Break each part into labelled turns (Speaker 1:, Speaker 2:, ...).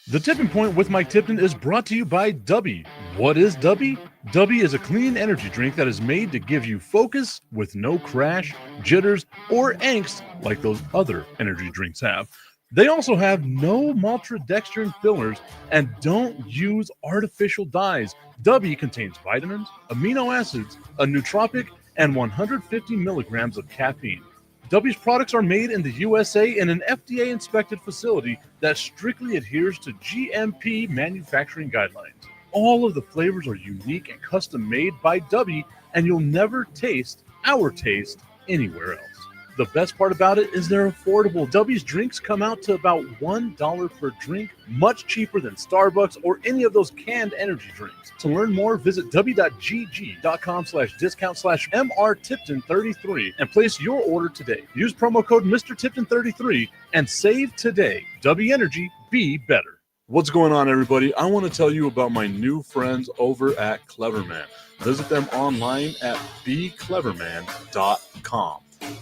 Speaker 1: The Tipping Point with Mike Tipton is brought to you by Dubby. What is Dubby? Dubby is a clean energy drink that is made to give you focus with no crash, jitters, or angst like those other energy drinks have. They also have no maltodextrin fillers and don't use artificial dyes. Dubby contains vitamins, amino acids, a nootropic, and 150 milligrams of caffeine. W's products are made in the USA in an FDA-inspected facility that strictly adheres to GMP manufacturing guidelines. All of the flavors are unique and custom-made by W, and you'll never taste our taste anywhere else. The best part about it is they're affordable. W's drinks come out to about $1 per drink, much cheaper than Starbucks or any of those canned energy drinks. To learn more, visit w.gg.com/MRTipton33 and place your order today. Use promo code MrTipton33 and save today. W Energy, be better. What's going on, everybody? I want to tell you about my new friends over at Cleverman. Visit them online at becleverman.com.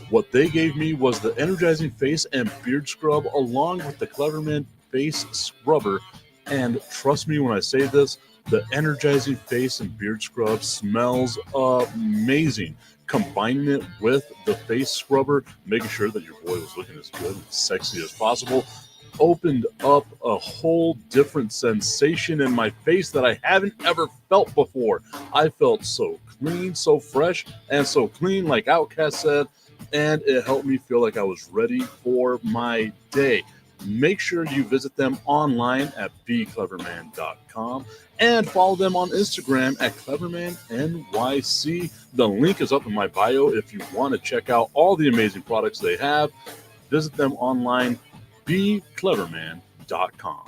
Speaker 1: What they gave me was the energizing face and beard scrub along with the Cleverman face scrubber. And trust me when I say this, the energizing face and beard scrub smells amazing. Combining it with the face scrubber, making sure that your boy was looking as good and sexy as possible, opened up a whole different sensation in my face that I haven't ever felt before. I felt so clean, so fresh, and so clean, like Outcast said, and it helped me feel like I was ready for my day. Make sure you visit them online at becleverman.com and follow them on Instagram at clevermannyc. The link is up in my bio if you want to check out all the amazing products they have. Visit them online, becleverman.com.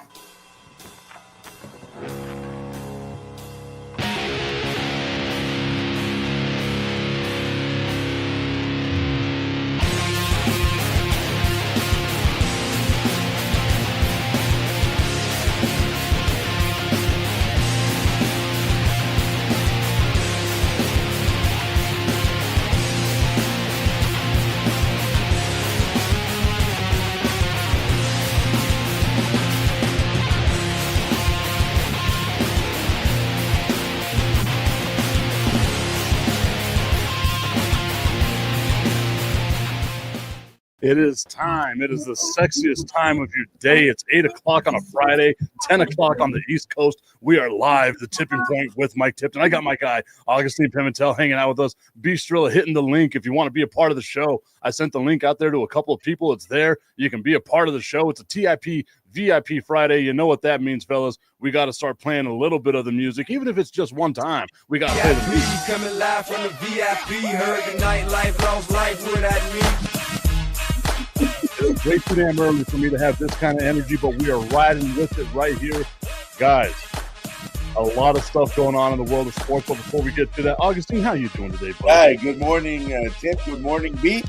Speaker 1: It is time. It is the sexiest time of your day. It's 8 o'clock on a Friday, 10 o'clock on the East Coast. We are live, the Tipping Point with Mike Tipton. I got my guy, Augustine Pimentel, hanging out with us. Bistrilla hitting the link if you want to be a part of the show. I sent the link out there to a couple of people. It's there. You can be a part of the show. It's a TIP VIP Friday. You know what that means, fellas. We got to start playing a little bit of the music, even if it's just one time. We got to play the music.
Speaker 2: Coming live from the VIP. Heard the nightlife, lost life without me.
Speaker 1: It's way too damn early for me to have this kind of energy, but we are riding with it right here. Guys, a lot of stuff going on in the world of sports, but before we get to that, Augustine, how you doing today, buddy?
Speaker 3: Hi, good morning, Tim. Good morning, B.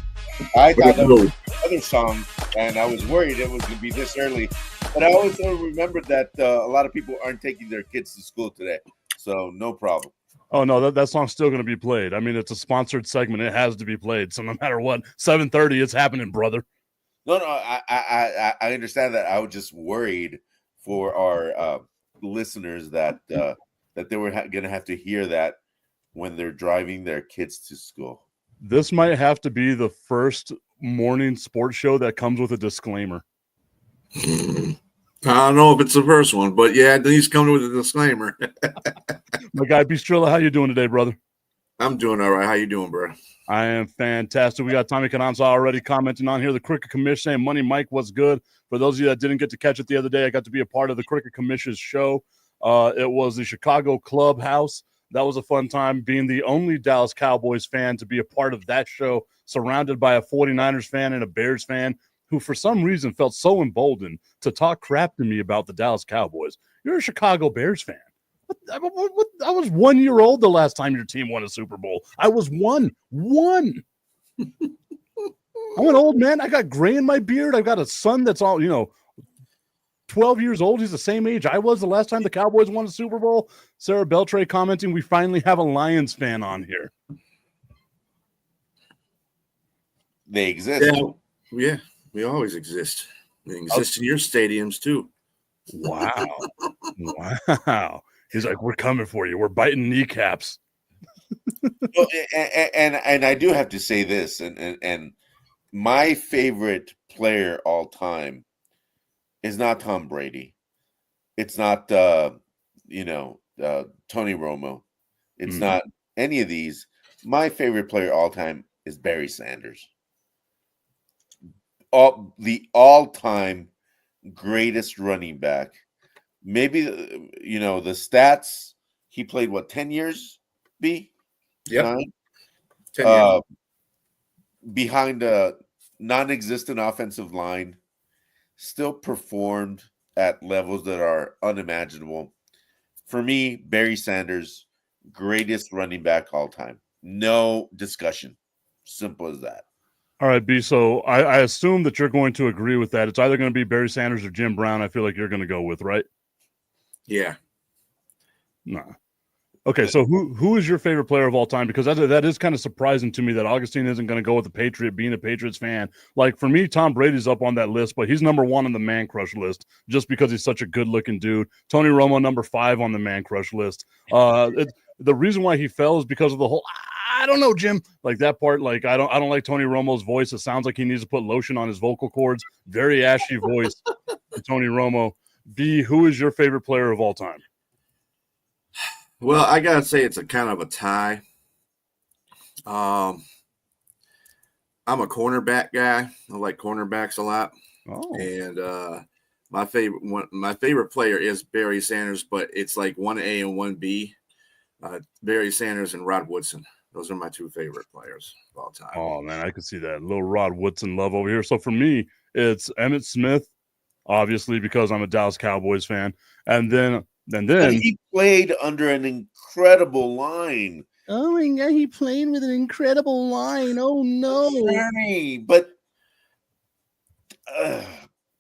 Speaker 3: I thought that was another song, and I was worried it was going to be this early. But I also remembered that a lot of people aren't taking their kids to school today, so no problem.
Speaker 1: Oh, no, that song's still going to be played. I mean, it's a sponsored segment. It has to be played. So no matter what, 7:30, it's happening, brother.
Speaker 3: No, I understand that. I was just worried for our listeners that they were going to have to hear that when they're driving their kids to school.
Speaker 1: This might have to be the first morning sports show that comes with a disclaimer.
Speaker 4: I don't know if it's the first one, but yeah, he's coming with a disclaimer.
Speaker 1: My guy, Bistrilla, how you doing today, brother?
Speaker 4: I'm doing all right. How you doing, bro?
Speaker 1: I am fantastic. We got Tommy Cananza already commenting on here. The Cricket Commission saying, Money Mike, what's good? For those of you that didn't get to catch it the other day, I got to be a part of the Cricket Commission's show. It was the Chicago Clubhouse. That was a fun time, being the only Dallas Cowboys fan to be a part of that show, surrounded by a 49ers fan and a Bears fan who for some reason felt so emboldened to talk crap to me about the Dallas Cowboys. You're a Chicago Bears fan. I was 1 year old the last time your team won a Super Bowl. I was one. I'm an old man. I got gray in my beard. I've got a son that's all, 12 years old. He's the same age I was the last time the Cowboys won a Super Bowl. Sarah Beltray commenting, we finally have a Lions fan on here.
Speaker 3: They exist.
Speaker 4: Yeah, we always exist. They exist in your stadiums, too.
Speaker 1: Wow. Wow. He's like, we're coming for you. We're biting kneecaps.
Speaker 3: Well, and I do have to say this, and my favorite player all time is not Tom Brady. It's not Tony Romo. It's not any of these. My favorite player all time is Barry Sanders. The all-time greatest running back. Maybe the stats. He played 10 years? B.
Speaker 4: Yep.
Speaker 3: 9?
Speaker 4: 10 years.
Speaker 3: Behind a non-existent offensive line, still performed at levels that are unimaginable. For me, Barry Sanders, greatest running back all time. No discussion. Simple as that.
Speaker 1: All right, B. So I assume that you're going to agree with that. It's either going to be Barry Sanders or Jim Brown. I feel like you're going to go with, right?
Speaker 4: Yeah.
Speaker 1: Nah. Okay, so who is your favorite player of all time? Because that is kind of surprising to me that Augustine isn't going to go with the Patriot, being a Patriots fan. Like, for me, Tom Brady's up on that list, but he's number 1 on the man crush list just because he's such a good-looking dude. Tony Romo, number 5 on the man crush list. The reason why he fell is because of the whole I don't know, Jim. Like that part, like I don't like Tony Romo's voice. It sounds like he needs to put lotion on his vocal cords. Very ashy voice for Tony Romo. B, who is your favorite player of all time?
Speaker 4: Well, I gotta say it's a kind of a tie. I'm a cornerback guy. I like cornerbacks a lot.
Speaker 1: Oh,
Speaker 4: And my favorite player is Barry Sanders, but it's like 1A and 1B. Barry Sanders and Rod Woodson. Those are my 2 favorite players of all time.
Speaker 1: Oh man, I could see that little Rod Woodson love over here. So for me, it's Emmitt Smith, obviously because I'm a Dallas Cowboys fan, and then
Speaker 3: he played under an incredible line.
Speaker 1: Oh my God, he played with an incredible line. Oh no!
Speaker 3: Sorry, but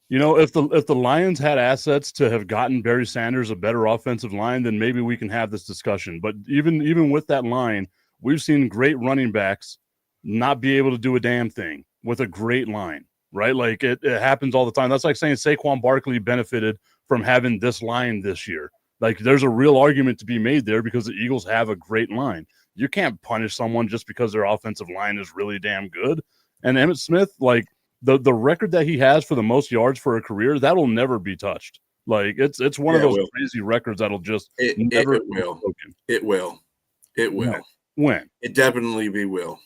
Speaker 1: if the Lions had assets to have gotten Barry Sanders a better offensive line, then maybe we can have this discussion. But even with that line, we've seen great running backs not be able to do a damn thing with a great line, right? Like it happens all the time. That's like saying Saquon Barkley benefited from having this line this year. Like there's a real argument to be made there because the Eagles have a great line. You can't punish someone just because their offensive line is really damn good. And Emmitt Smith, like the record that he has for the most yards for a career, that'll never be touched. Like it's one of those crazy records that'll just never
Speaker 4: it will. It will. It will.
Speaker 1: No. When?
Speaker 4: It definitely will.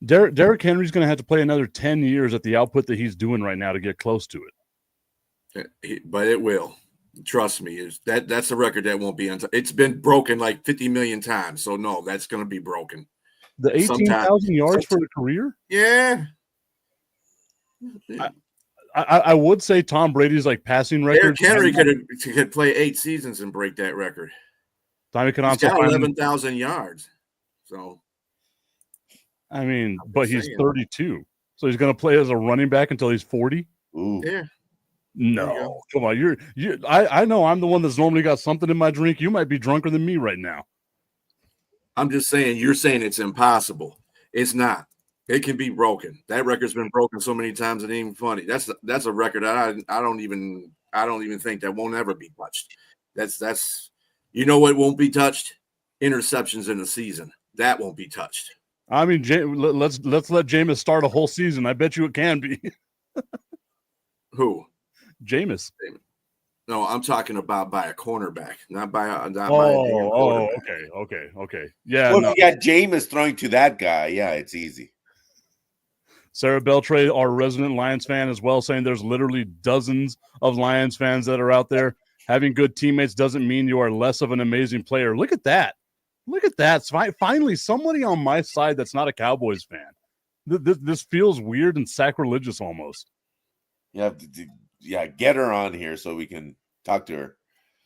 Speaker 1: Derrick Henry's going to have to play another 10 years at the output that he's doing right now to get close to
Speaker 4: it. But it will. Trust me. That's a record that won't be untouched. It's been broken like 50 million times. So, no, that's going to be broken.
Speaker 1: The 18,000 yards for a career?
Speaker 4: Yeah.
Speaker 1: I would say Tom Brady's like passing record.
Speaker 4: Derrick Henry could play 8 seasons and break that record.
Speaker 1: He's got
Speaker 4: 11,000 yards. So,
Speaker 1: I mean, but he's 32. So he's going to play as a running back until he's 40?
Speaker 3: Ooh.
Speaker 4: Yeah.
Speaker 1: No. Come on. I know I'm the one that's normally got something in my drink. You might be drunker than me right now.
Speaker 4: I'm just saying, you're saying it's impossible. It's not. It can be broken. That record's been broken so many times it ain't even funny. That's a record that I don't even think that won't ever be touched. That's what won't be touched? Interceptions in the season. That won't be touched.
Speaker 1: I mean, let's let Jameis start a whole season. I bet you it can be.
Speaker 4: Who?
Speaker 1: Jameis.
Speaker 4: No, I'm talking about by a cornerback, not by a
Speaker 1: okay. Yeah.
Speaker 3: Well, if you got Jameis throwing to that guy, yeah, it's easy.
Speaker 1: Sarah Beltray, our resident Lions fan as well, saying there's literally dozens of Lions fans that are out there. Having good teammates doesn't mean you are less of an amazing player. Look at that. Finally, somebody on my side that's not a Cowboys fan. This feels weird and sacrilegious almost.
Speaker 3: You have to get her on here so we can talk to her.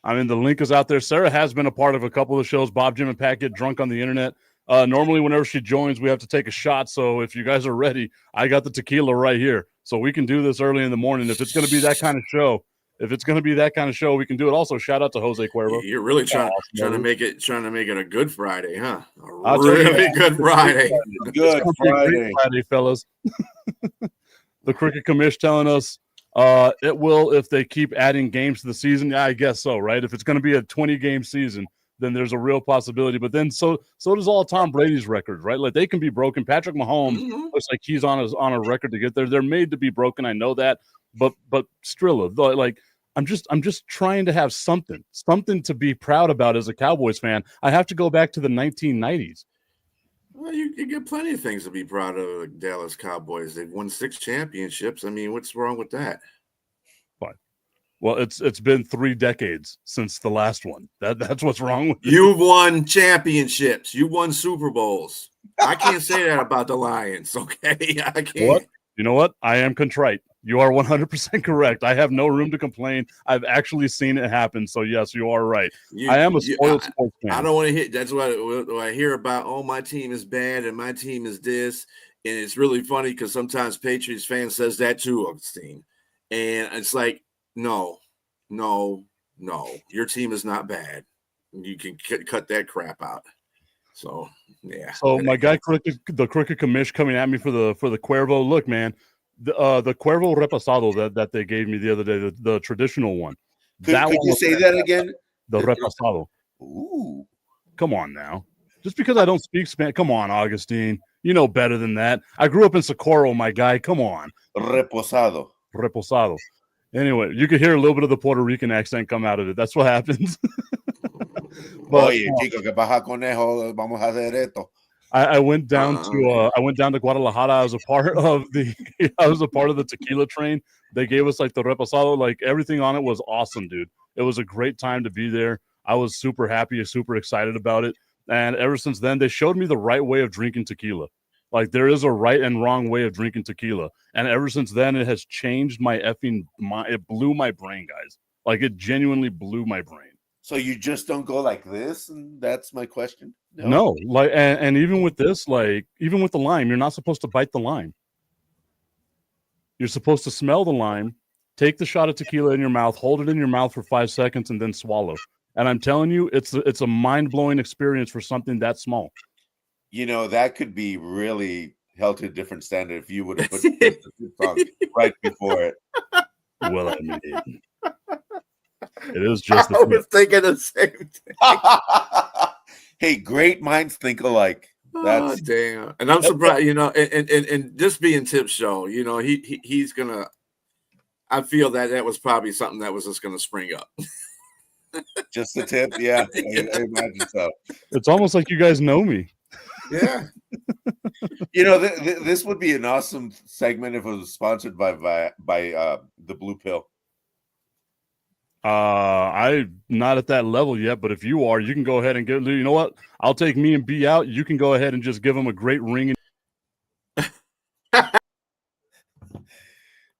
Speaker 1: I mean, the link is out there. Sarah has been a part of a couple of shows. Bob, Jim, and Pat Get Drunk on the Internet. Normally, whenever she joins, we have to take a shot. So if you guys are ready, I got the tequila right here. So we can do this early in the morning. If it's going to be that kind of show, we can do it. Also, shout out to Jose Cuervo.
Speaker 4: You're really trying to make it a good Friday, huh? A really good Friday.
Speaker 3: Good Friday,
Speaker 1: fellas. The Cricket Commish telling us It will if they keep adding games to the season. Yeah, I guess so, right? If it's going to be a 20-game season, then there's a real possibility. But then so does all Tom Brady's records, right? Like they can be broken. Patrick Mahomes looks like he's on a record to get there. They're made to be broken. I know that, but Strilla, like I'm just trying to have something to be proud about as a Cowboys fan. I have to go back to the 1990s.
Speaker 4: Well, you get plenty of things to be proud of. The Dallas Cowboys, they've won 6 championships. I mean, what's wrong with that?
Speaker 1: Well, it's been 3 decades since the last one. That's what's wrong with it.
Speaker 4: You've won championships. You won Super Bowls. I can't say that about the Lions, okay? I can't.
Speaker 1: What? You know what? I am contrite. You are 100% correct. I have no room to complain. I've actually seen it happen. So, yes, you are right. I am a spoiled sports fan.
Speaker 4: I don't want to hear – that's what I hear about, oh, my team is bad and my team is this. And it's really funny because sometimes Patriots fans says that too, Augustine. And it's like, no. Your team is not bad. You can cut that crap out. So, yeah.
Speaker 1: So, my guy, the crooked commish coming at me for the Cuervo. Look, man. The Cuervo Repasado that they gave me the other day, the traditional one.
Speaker 3: Could you say that again?
Speaker 1: The Repasado.
Speaker 3: Ooh.
Speaker 1: Come on now. Just because I don't speak Spanish. Come on, Augustine. You know better than that. I grew up in Socorro, my guy. Come on.
Speaker 3: Reposado.
Speaker 1: Anyway, you could hear a little bit of the Puerto Rican accent come out of it. That's what happens. But,
Speaker 3: oye, chico, que baja conejo, vamos a hacer esto.
Speaker 1: I went down to Guadalajara. I was a part of the tequila train. They gave us like the reposado, like everything on it was awesome, dude. It was a great time to be there. I was super happy, super excited about it. And ever since then, they showed me the right way of drinking tequila. Like there is a right and wrong way of drinking tequila. And ever since then, it has changed my mind. It blew my brain, guys. Like it genuinely blew my brain.
Speaker 3: So you just don't go like this? And that's my question.
Speaker 1: No, like, and even with this, like, even with the lime, you're not supposed to bite the lime. You're supposed to smell the lime, take the shot of tequila in your mouth, hold it in your mouth for 5 seconds, and then swallow. And I'm telling you, it's a mind-blowing experience for something that small.
Speaker 3: You know, that could be really held to a different standard if you would have put the song right before it.
Speaker 1: Well, I mean, it is just.
Speaker 4: I was thinking the same thing.
Speaker 3: Hey, great minds think alike. That's
Speaker 4: damn. And I'm surprised, you know, and this being Tip's show, you know, he's gonna. I feel that was probably something that was just gonna spring up.
Speaker 3: Just the tip, yeah. I imagine so.
Speaker 1: It's almost like you guys know me.
Speaker 4: Yeah.
Speaker 3: You know, this would be an awesome segment if it was sponsored by the Blue Pill.
Speaker 1: I'm not at that level yet, but if you are, you can go ahead and get. You know what? I'll take me and B out. You can go ahead and just give them a great ring.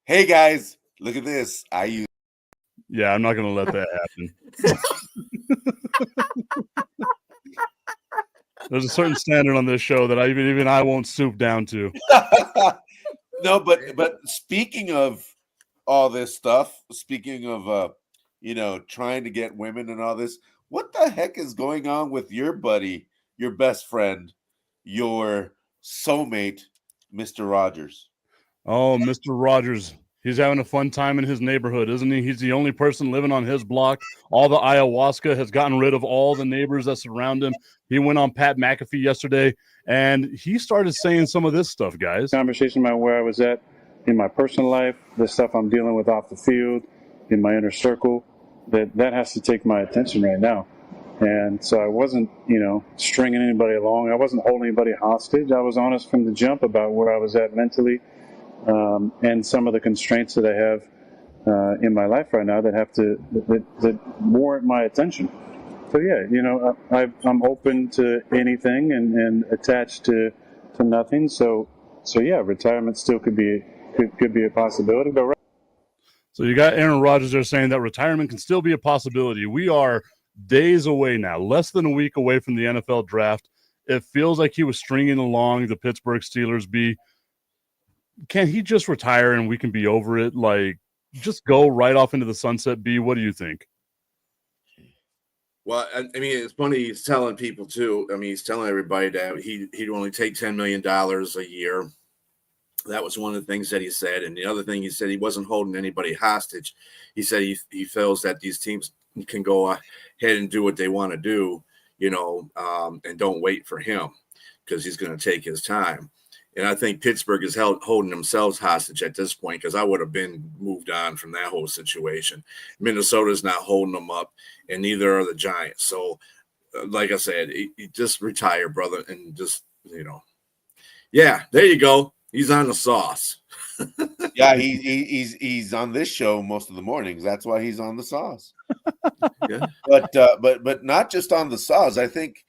Speaker 3: Hey guys, look at this. I use.
Speaker 1: Yeah, I'm not going to let that happen. There's a certain standard on this show that even I won't stoop down to.
Speaker 3: No, but speaking of all this stuff, speaking of you know, trying to get women and all this, what the heck is going on with your buddy, your best friend, your soulmate, Mr. Rodgers?
Speaker 1: Oh, Mr. Rodgers. He's having a fun time in his neighborhood, isn't he? He's the only person living on his block. All the ayahuasca has gotten rid of all the neighbors that surround him. He went on Pat McAfee yesterday, and he started saying some of this stuff, guys.
Speaker 5: Conversation about where I was at in my personal life, the stuff I'm dealing with off the field, in my inner circle, that has to take my attention right now. And so I wasn't, you know, stringing anybody along. I wasn't holding anybody hostage. I was honest from the jump about where I was at mentally. And some of the constraints that I have in my life right now that warrant my attention. So yeah, you know, I'm open to anything and attached to nothing. So yeah, retirement still could be a possibility. But
Speaker 1: so you got Aaron Rodgers there saying that retirement can still be a possibility. We are days away now, less than a week away from the NFL draft. It feels like he was stringing along the Pittsburgh Steelers. Can he just retire and we can be over it? Like, just go right off into the sunset, B. What do you think?
Speaker 4: Well, I mean, it's funny. He's telling people too. I mean, he's telling everybody that he'd only take $10 million a year. That was one of the things that he said. And the other thing he said, he wasn't holding anybody hostage. He said he feels that these teams can go ahead and do what they want to do, and don't wait for him because he's going to take his time. And I think Pittsburgh is holding themselves hostage at this point because I would have been moved on from that whole situation. Minnesota's not holding them up, and neither are the Giants. So, like I said, he just retire, brother, and just, yeah, there you go. He's on the sauce.
Speaker 3: Yeah, he's on this show most of the mornings. That's why he's on the sauce.
Speaker 4: Yeah.
Speaker 3: But not just on the sauce. I think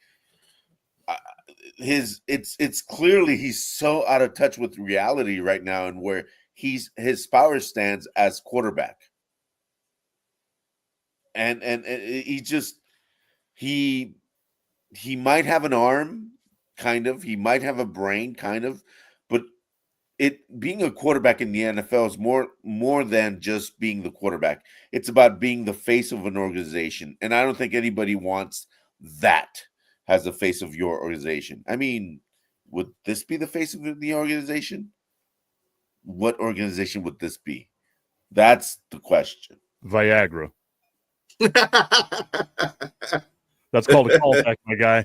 Speaker 3: it's clearly he's so out of touch with reality right now, and where his power stands as quarterback. And he might have an arm, kind of. He might have a brain, kind of, but being a quarterback in the NFL is more than just being the quarterback. It's about being the face of an organization. And I don't think anybody wants that as the face of your organization. I mean, would this be the face of the organization? What organization would this be? That's the question.
Speaker 1: Viagra. That's called a callback, my guy.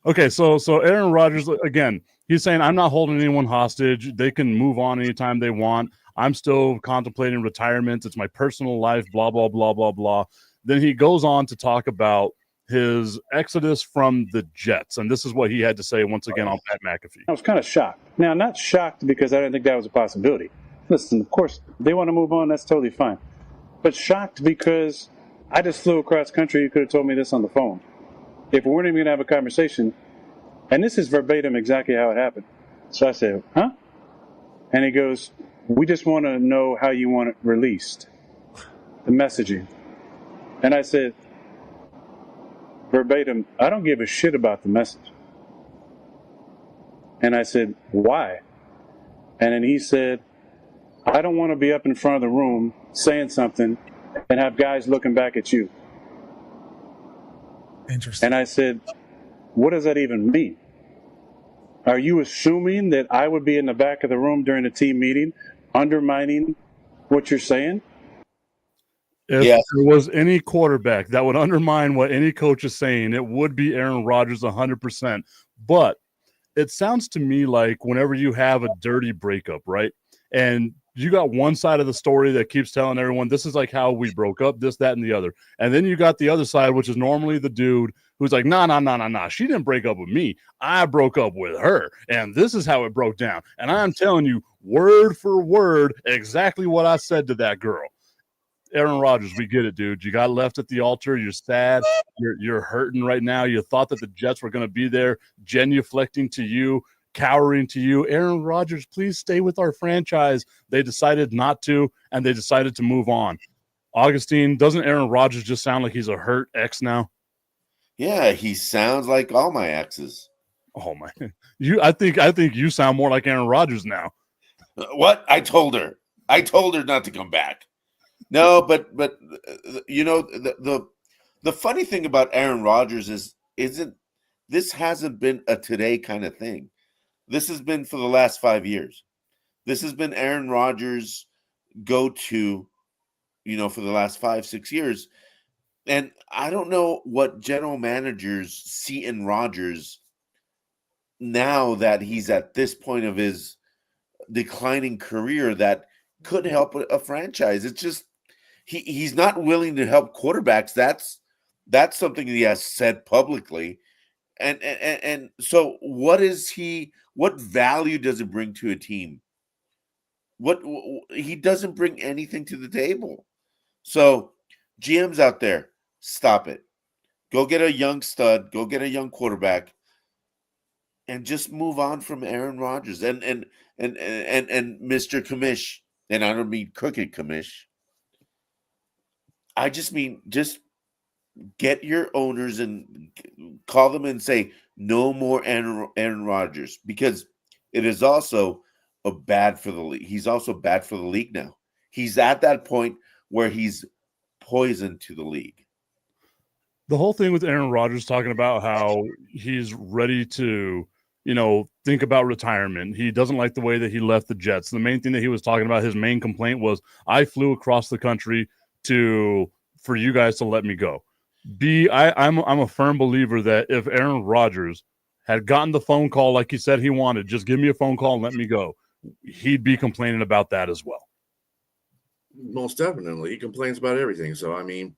Speaker 1: Okay, so Aaron Rodgers, again, he's saying, I'm not holding anyone hostage. They can move on anytime they want. I'm still contemplating retirement. It's my personal life, blah, blah, blah, blah, blah. Then he goes on to talk about his exodus from the Jets. And this is what he had to say once again on Pat McAfee.
Speaker 5: I was kind of shocked. Now, not shocked because I didn't think that was a possibility. Listen, of course, they want to move on. That's totally fine. But shocked because I just flew across country. You could have told me this on the phone. If we weren't even going to have a conversation, and this is verbatim exactly how it happened. So I said, huh? And he goes, we just want to know how you want it released, the messaging. And I said, verbatim, I don't give a shit about the message. And I said, why? And then he said, I don't want to be up in front of the room saying something and have guys looking back at you.
Speaker 6: Interesting.
Speaker 5: And I said, what does that even mean? Are you assuming that I would be in the back of the room during a team meeting undermining what you're saying?
Speaker 1: If there was any quarterback that would undermine what any coach is saying, it would be Aaron Rodgers 100%. But it sounds to me like whenever you have a dirty breakup, right? And you got one side of the story that keeps telling everyone, this is like how we broke up, this, that, and the other. And then you got the other side, which is normally the dude who's like, nah. She didn't break up with me. I broke up with her. And this is how it broke down. And I'm telling you, word for word, exactly what I said to that girl. Aaron Rodgers, we get it, dude. You got left at the altar. You're sad. You're hurting right now. You thought that the Jets were going to be there, genuflecting to you, cowering to you. Aaron Rodgers, please stay with our franchise. They decided not to, and they decided to move on. Augustine, doesn't Aaron Rodgers just sound like he's a hurt ex now?
Speaker 3: Yeah, he sounds like all my exes.
Speaker 1: Oh my! I think you sound more like Aaron Rodgers now.
Speaker 3: What? I told her not to come back. No, but you know, the funny thing about Aaron Rodgers isn't this hasn't been a today kind of thing. This has been for the last 5 years. This has been Aaron Rodgers' go-to, for the last 5-6 years. And I don't know what general managers see in Rodgers now that he's at this point of his declining career that could help a franchise. It's just he's not willing to help quarterbacks. That's something he has said publicly. And so what value does it bring to a team? He doesn't bring anything to the table. So GMs out there, stop it. Go get a young stud, go get a young quarterback, and just move on from Aaron Rodgers and Mr. Commish. And I don't mean crooked Commish. I just mean just get your owners and call them and say no more Aaron Rodgers, because it is also bad for the league. He's also bad for the league now. He's at that point where he's poison to the league.
Speaker 1: The whole thing with Aaron Rodgers talking about how he's ready to think about retirement. He doesn't like the way that he left the Jets. The main thing that he was talking about, his main complaint was, I flew across the country for you guys to let me go. I'm a firm believer that if Aaron Rodgers had gotten the phone call like he said he wanted, just give me a phone call and let me go, he'd be complaining about that as well.
Speaker 4: Most definitely. He complains about everything. So, I mean,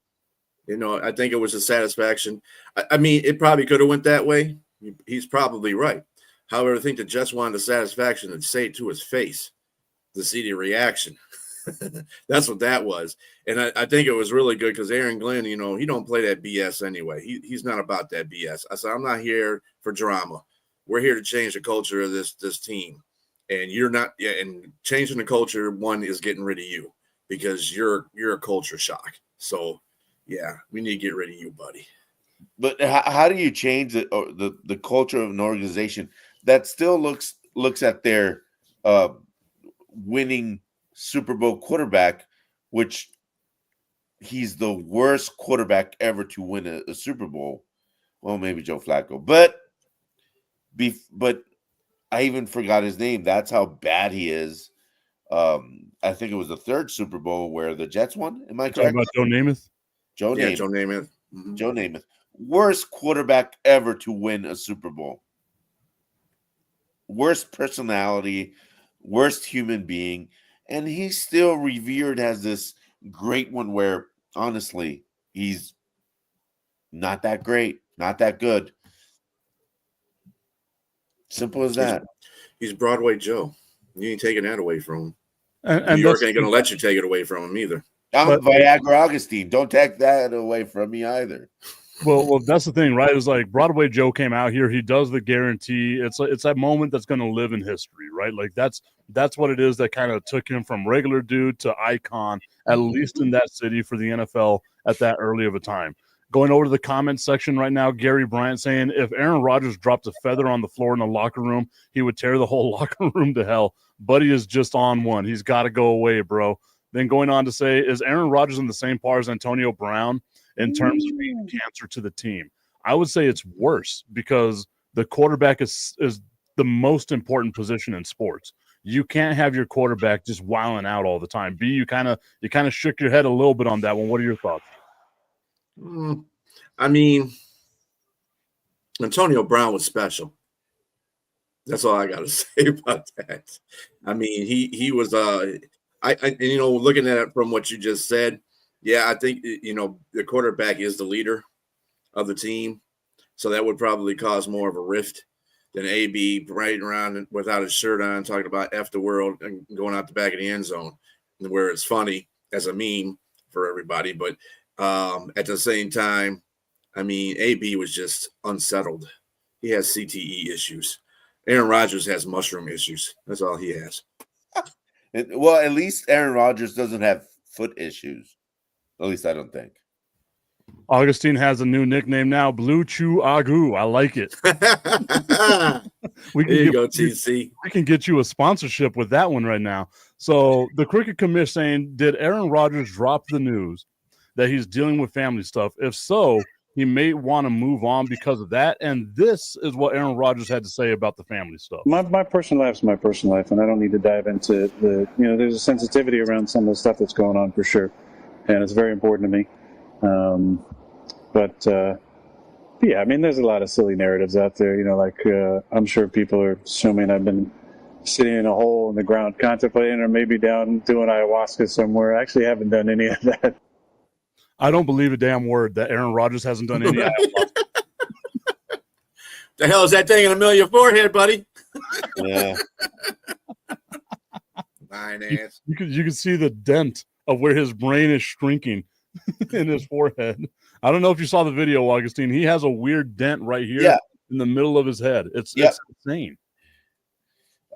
Speaker 4: I think it was a satisfaction. I mean, it probably could have went that way. He's probably right. However, I think the Jets wanted the satisfaction to say it to his face, to see the reaction. That's what that was. And I think it was really good because Aaron Glenn, he don't play that BS anyway. He's not about that BS. I said, I'm not here for drama. We're here to change the culture of this team. And you're not, and changing the culture, one is getting rid of you because you're a culture shock. So, yeah, we need to get rid of you, buddy.
Speaker 3: But how do you change the culture of an organization that still looks at their winning Super Bowl quarterback, which he's the worst quarterback ever to win a Super Bowl? Well, maybe Joe Flacco, but I even forgot his name. That's how bad he is. I think it was the third Super Bowl where the Jets won. Am I correct?
Speaker 1: Talking about Joe Namath?
Speaker 3: Joe Namath.
Speaker 4: Joe Namath. Mm-hmm.
Speaker 3: Joe Namath. Worst quarterback ever to win a Super Bowl. Worst personality, worst human being. And he's still revered as this great one where, honestly, he's not that great, not that good. Simple as that.
Speaker 4: He's Broadway Joe. You ain't taking that away from him.
Speaker 1: And
Speaker 4: New York ain't going to let you take it away from him either.
Speaker 3: I'm Viagra Augustine. Don't take that away from me either.
Speaker 1: Well, that's the thing, right? It's like Broadway Joe came out here. He does the guarantee. It's that moment that's going to live in history, right? Like that's what it is that kind of took him from regular dude to icon, at least in that city for the NFL at that early of a time. Going over to the comments section right now, Gary Bryant saying if Aaron Rodgers dropped a feather on the floor in the locker room, he would tear the whole locker room to hell. Buddy is just on one. He's got to go away, bro. Then going on to say, is Aaron Rodgers in the same par as Antonio Brown in terms of being cancer to the team? I would say it's worse because the quarterback is the most important position in sports. You can't have your quarterback just wilding out all the time. B, you kind of shook your head a little bit on that one. What are your thoughts?
Speaker 4: I mean, Antonio Brown was special. That's all I got to say about that. I mean, he was looking at it from what you just said, yeah, I think the quarterback is the leader of the team, so that would probably cause more of a rift than AB riding around without his shirt on, talking about F the world and going out the back of the end zone, where it's funny as a meme for everybody. But at the same time, I mean, AB was just unsettled. He has CTE issues. Aaron Rodgers has mushroom issues. That's all he has.
Speaker 3: Well, at least Aaron Rodgers doesn't have foot issues. At least I don't think.
Speaker 1: Augustine has a new nickname now, Blue Chew Agu. I like it.
Speaker 4: There you go, TC.
Speaker 1: We can get you a sponsorship with that one right now. So the Cricket Commission saying, did Aaron Rodgers drop the news that he's dealing with family stuff? If so, he may want to move on because of that. And this is what Aaron Rodgers had to say about the family stuff.
Speaker 5: My personal life is my personal life, and I don't need to dive into there's a sensitivity around some of the stuff that's going on for sure. And it's very important to me. Yeah, I mean, there's a lot of silly narratives out there, I'm sure people are assuming I've been sitting in a hole in the ground contemplating, or maybe down doing ayahuasca somewhere. I actually haven't done any of that.
Speaker 1: I don't believe a damn word that Aaron Rodgers hasn't done any ayahuasca.
Speaker 4: The hell is that thing in the middle of your forehead, buddy?
Speaker 3: Yeah.
Speaker 4: Fine ass.
Speaker 1: You can see the dent of where his brain is shrinking in his forehead. I don't know if you saw the video, Augustine. He has a weird dent right here in the middle of his head. It's insane.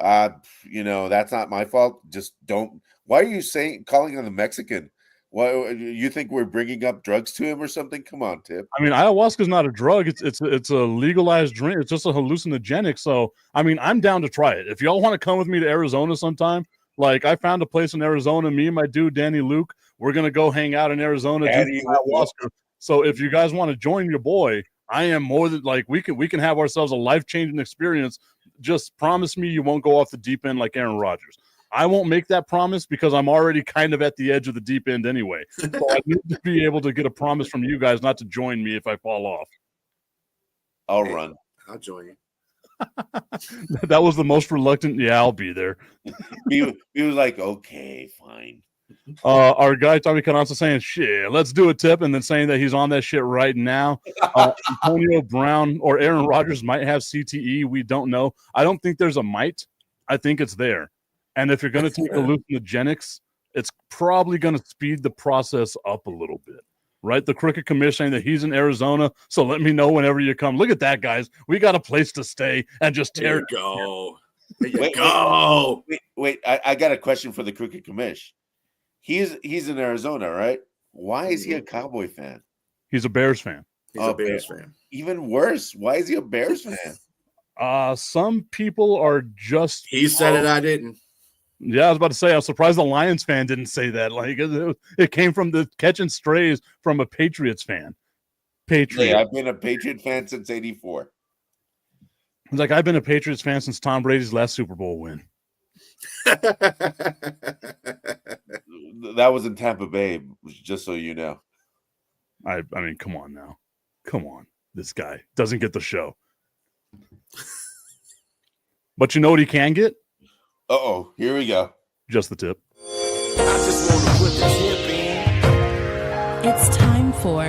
Speaker 3: That's not my fault. Just don't. Why are you calling him a Mexican? Why you think we're bringing up drugs to him or something? Come on, Tip.
Speaker 1: I mean, ayahuasca is not a drug. It's a legalized drink. It's just a hallucinogenic. So, I mean, I'm down to try it. If y'all want to come with me to Arizona sometime, like I found a place in Arizona. Me and my dude Danny Luke, we're gonna go hang out in Arizona. Do ayahuasca. So if you guys want to join your boy, I am more than we can have ourselves a life-changing experience just promise me you won't go off the deep end like Aaron Rodgers. I won't make that promise because I'm already kind of at the edge of the deep end anyway. So I need to be able to get a promise from you guys not to join me if I fall off.
Speaker 3: I'll run.
Speaker 4: I'll join you.
Speaker 1: That was the most reluctant. Yeah, I'll be there.
Speaker 3: He was like, okay, fine.
Speaker 1: Our guy Tommy Cananza saying, shit, let's do a tip, and then saying that he's on that shit right now. Antonio Brown or Aaron Rodgers might have CTE. We don't know. I don't think there's a might. I think it's there. And if you're going to take hallucinogenics, it's probably going to speed the process up a little bit. Right? The Crooked Commission saying that he's in Arizona, so let me know whenever you come. Look at that, guys. We got a place to stay and just tear
Speaker 4: it. Go. There you go.
Speaker 3: Wait. I got a question for the Crooked Commish. He's in Arizona, right? Why is he a Cowboy fan?
Speaker 1: He's a Bears fan.
Speaker 4: He's a Bears fan.
Speaker 3: Even worse. Why is he a Bears fan?
Speaker 1: Some people are just.
Speaker 4: He said it. I didn't.
Speaker 1: Yeah, I was about to say, I'm surprised the Lions fan didn't say that. Like it came from the catching strays from a Patriots fan.
Speaker 3: Yeah, I've been a Patriot fan since '84.
Speaker 1: It's like I've been a Patriots fan since Tom Brady's last Super Bowl win.
Speaker 3: That was in Tampa Bay, just so you know.
Speaker 1: I mean, come on now. Come on. This guy doesn't get the show. But you know what he can get?
Speaker 3: Uh-oh, here we go.
Speaker 1: Just the tip.
Speaker 2: I just want to put the tip in.
Speaker 6: It's time for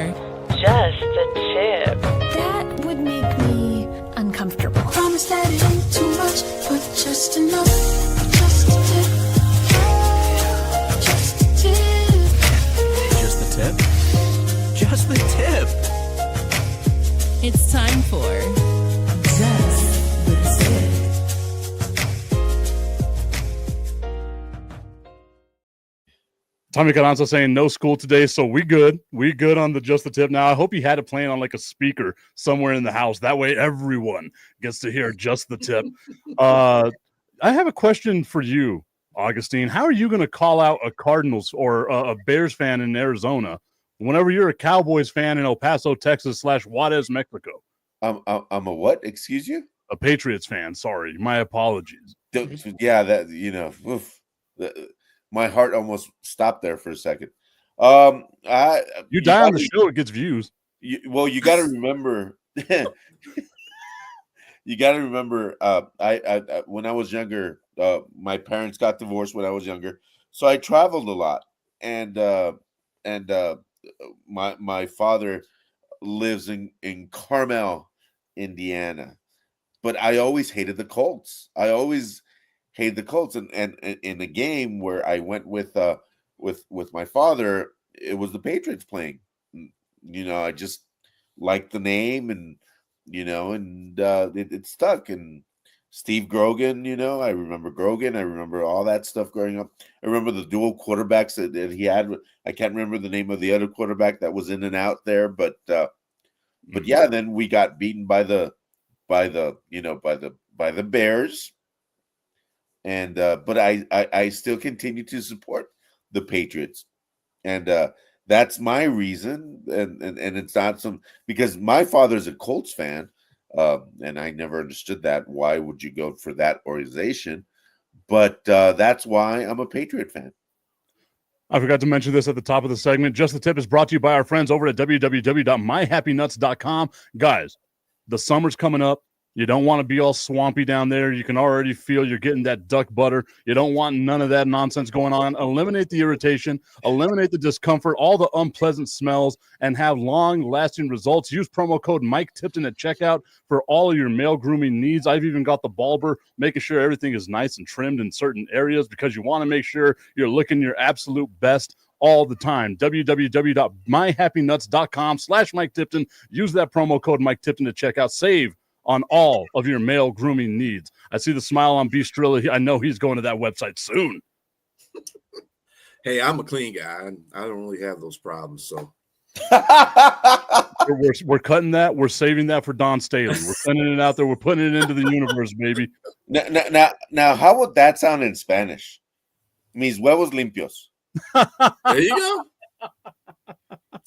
Speaker 7: Just the Tip.
Speaker 6: That would make me uncomfortable.
Speaker 8: Promise that it ain't too much, but just enough. Just a tip. Just a tip.
Speaker 2: Just the tip. Just the tip.
Speaker 6: It's time for Just the Tip.
Speaker 1: Tommy Carranza saying no school today, so we good. We good on the Just the Tip. Now, I hope he had it playing on like a speaker somewhere in the house. That way everyone gets to hear Just the Tip. I have a question for you, Augustine. How are you going to call out a Cardinals or a Bears fan in Arizona whenever you're a Cowboys fan in El Paso, Texas / Juarez, Mexico?
Speaker 3: I'm a what? Excuse you?
Speaker 1: A Patriots fan. Sorry. My apologies.
Speaker 3: Yeah, that, oof, my heart almost stopped there for a second. You
Speaker 1: die on the show, it gets views.
Speaker 3: You got to remember. You got to remember. I when I was younger, my parents got divorced when I was younger, so I traveled a lot, and my father lives in Carmel, Indiana, but I always hated the Colts. Hated the Colts, and in a game where I went with my father, it was the Patriots playing. I just liked the name, and it stuck. And Steve Grogan, I remember Grogan. I remember all that stuff growing up. I remember the dual quarterbacks that he had. I can't remember the name of the other quarterback that was in and out there, but yeah, then we got beaten by the Bears. And but I still continue to support the Patriots, and that's my reason. And it's not because my father's a Colts fan, and I never understood that. Why would you go for that organization? But that's why I'm a Patriot fan.
Speaker 1: I forgot to mention this at the top of the segment. Just the Tip is brought to you by our friends over at www.myhappynuts.com. Guys, the summer's coming up. You don't want to be all swampy down there. You can already feel you're getting that duck butter. You don't want none of that nonsense going on. Eliminate the irritation, eliminate the discomfort, all the unpleasant smells, and have long-lasting results. Use promo code Mike Tipton at checkout for all of your male grooming needs. I've even got the Balber, making sure everything is nice and trimmed in certain areas because you want to make sure you're looking your absolute best all the time. www.myhappynuts.com/Mike Tipton. Use that promo code Mike Tipton at checkout. Save on all of your male grooming needs. I see the smile on B. Strilla. I know he's going to that website soon.
Speaker 4: Hey, I'm a clean guy. I don't really have those problems. So
Speaker 1: we're cutting that. We're saving that for Don Staley. We're sending it out there. We're putting it into the universe, baby.
Speaker 3: Now, how would that sound in Spanish? Mis huevos limpios.
Speaker 4: There you go.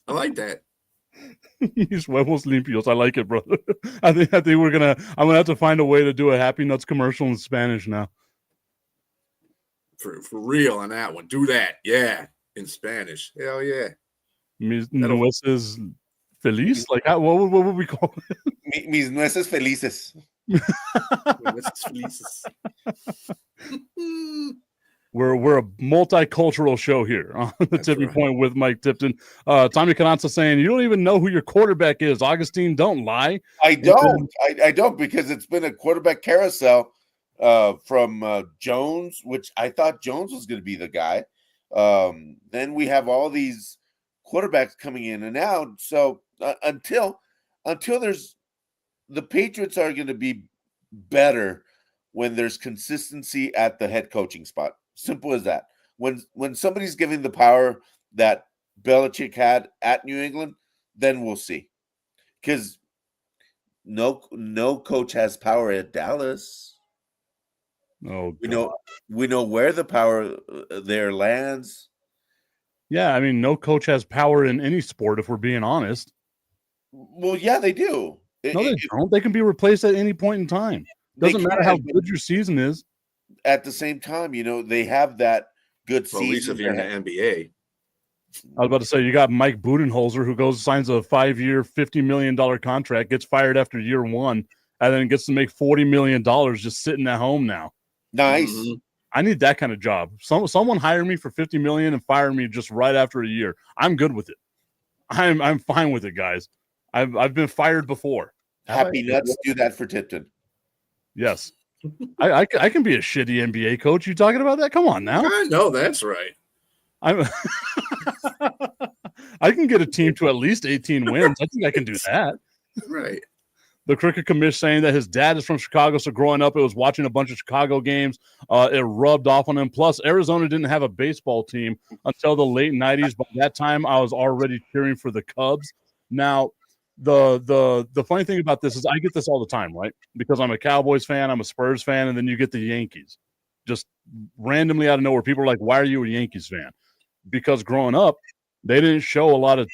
Speaker 4: I like that.
Speaker 1: Mis huevos limpios. I like it, brother. I think I'm gonna have to find a way to do a Happy Nuts commercial in Spanish now.
Speaker 4: For real on that one. Do that. Yeah. In Spanish. Hell yeah.
Speaker 1: Mis nueces feliz? Like what would we call it?
Speaker 3: Mis nueces felices.
Speaker 1: We're a multicultural show here on the Tipping Point with Mike Tipton. Tommy Cananza saying you don't even know who your quarterback is. Augustine, don't lie.
Speaker 3: I don't because it's been a quarterback carousel from Jones, which I thought Jones was going to be the guy. Then we have all these quarterbacks coming in and out. So until there's the Patriots are going to be better when there's consistency at the head coaching spot. Simple as that. When somebody's giving the power that Belichick had at New England, then we'll see. Because no coach has power at Dallas.
Speaker 1: Oh,
Speaker 3: we know where the power there lands.
Speaker 1: Yeah, I mean, no coach has power in any sport. If we're being honest.
Speaker 3: Well, yeah, they do.
Speaker 1: No, they don't. They can be replaced at any point in time. Doesn't matter how good your season is.
Speaker 3: At the same time, they have that good season.
Speaker 4: At least if you're in the NBA.
Speaker 1: I was about to say, you got Mike Budenholzer, who goes signs a 5-year, $50 million contract, gets fired after year one, and then gets to make $40 million just sitting at home now.
Speaker 3: Nice.
Speaker 1: Mm-hmm. I need that kind of job. Someone hire me for $50 million and fire me just right after a year. I'm good with it. I'm fine with it, guys. I've been fired before.
Speaker 3: Happy Nuts do that for Tipton.
Speaker 1: Yes. I can be a shitty NBA coach. You talking about that? Come on now.
Speaker 4: I know that's right.
Speaker 1: I can get a team to at least 18 wins. I think I can do that.
Speaker 4: Right.
Speaker 1: The cricket commish saying that his dad is from Chicago, so growing up, it was watching a bunch of Chicago games. It rubbed off on him. Plus, Arizona didn't have a baseball team until the late 90s. By that time, I was already cheering for the Cubs. Now, the funny thing about this is I get this all the time, right? Because I'm a Cowboys fan, I'm a Spurs fan, and then you get the Yankees. Just randomly out of nowhere, people are like, why are you a Yankees fan? Because growing up, they didn't show a lot of,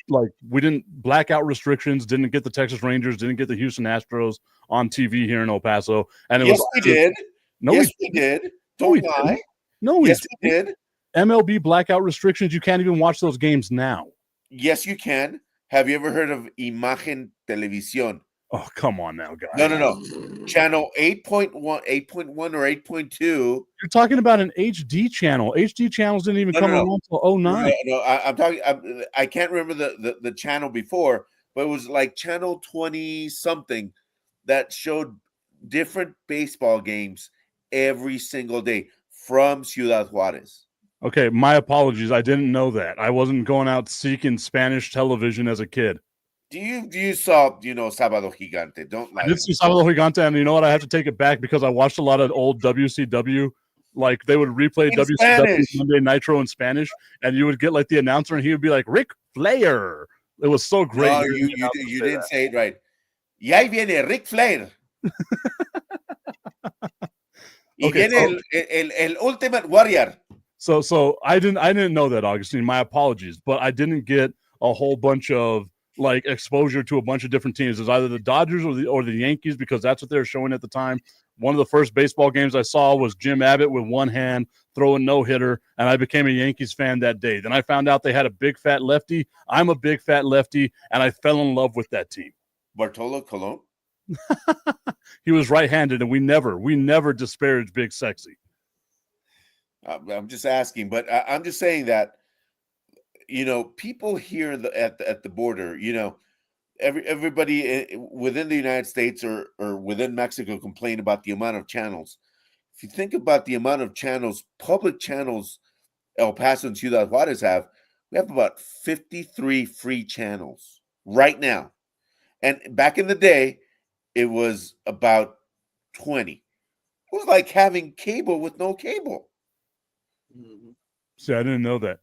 Speaker 1: we didn't blackout restrictions, didn't get the Texas Rangers, didn't get the Houston Astros on TV here in El Paso. And
Speaker 3: we did.
Speaker 1: No,
Speaker 3: yes, we did. Don't lie.
Speaker 1: No,
Speaker 3: yes, we did.
Speaker 1: MLB blackout restrictions, you can't even watch those games now.
Speaker 3: Yes, you can. Have you ever heard of Imagen Televisión?
Speaker 1: Oh, come on now, guys.
Speaker 3: No. Channel 8.1 or 8.2.
Speaker 1: You're talking about an HD channel. HD channels didn't even come along until 09.
Speaker 3: No, I'm talking. I can't remember the channel before, but it was like channel 20 something that showed different baseball games every single day from Ciudad Juárez.
Speaker 1: Okay, my apologies. I didn't know that. I wasn't going out seeking Spanish television as a kid.
Speaker 3: You saw, Sábado Gigante. Don't lie.
Speaker 1: I did see Sábado Gigante, and you know what? I have to take it back because I watched a lot of old WCW. Like, they would replay WCW
Speaker 3: Spanish.
Speaker 1: Monday Nitro in Spanish, and you would get, like, the announcer, and he would be like, Ric Flair. It was so great.
Speaker 3: No, you didn't say it right. Y ahí viene Ric Flair. Y viene el Ultimate Warrior.
Speaker 1: So I didn't know that, Augustine. My apologies, but I didn't get a whole bunch of exposure to a bunch of different teams. It was either the Dodgers or the Yankees because that's what they were showing at the time. One of the first baseball games I saw was Jim Abbott with one hand throwing no-hitter, and I became a Yankees fan that day. Then I found out they had a big fat lefty. I'm a big fat lefty, and I fell in love with that team.
Speaker 3: Bartolo Colon?
Speaker 1: He was right-handed, and we never disparaged Big Sexy.
Speaker 3: I'm just asking, but I'm just saying that, people here at the border, everybody within the United States or within Mexico complain about the amount of channels. If you think about the amount of channels, public channels, El Paso and Ciudad Juárez we have about 53 free channels right now. And back in the day, it was about 20. It was like having cable with no cable.
Speaker 1: See, I didn't know that.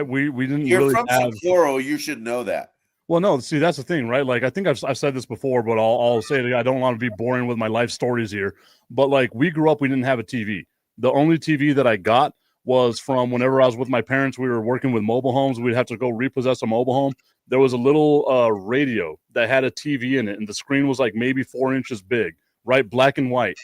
Speaker 1: We didn't.
Speaker 3: You're
Speaker 1: really
Speaker 3: from
Speaker 1: have...
Speaker 3: Socorro. You should know that.
Speaker 1: Well, no. See, that's the thing, right? Like, I think I've said this before, but I'll say it. I don't want to be boring with my life stories here. But we grew up, we didn't have a TV. The only TV that I got was from whenever I was with my parents. We were working with mobile homes. We'd have to go repossess a mobile home. There was a little radio that had a TV in it, and the screen was like maybe 4 inches big, right? Black and white.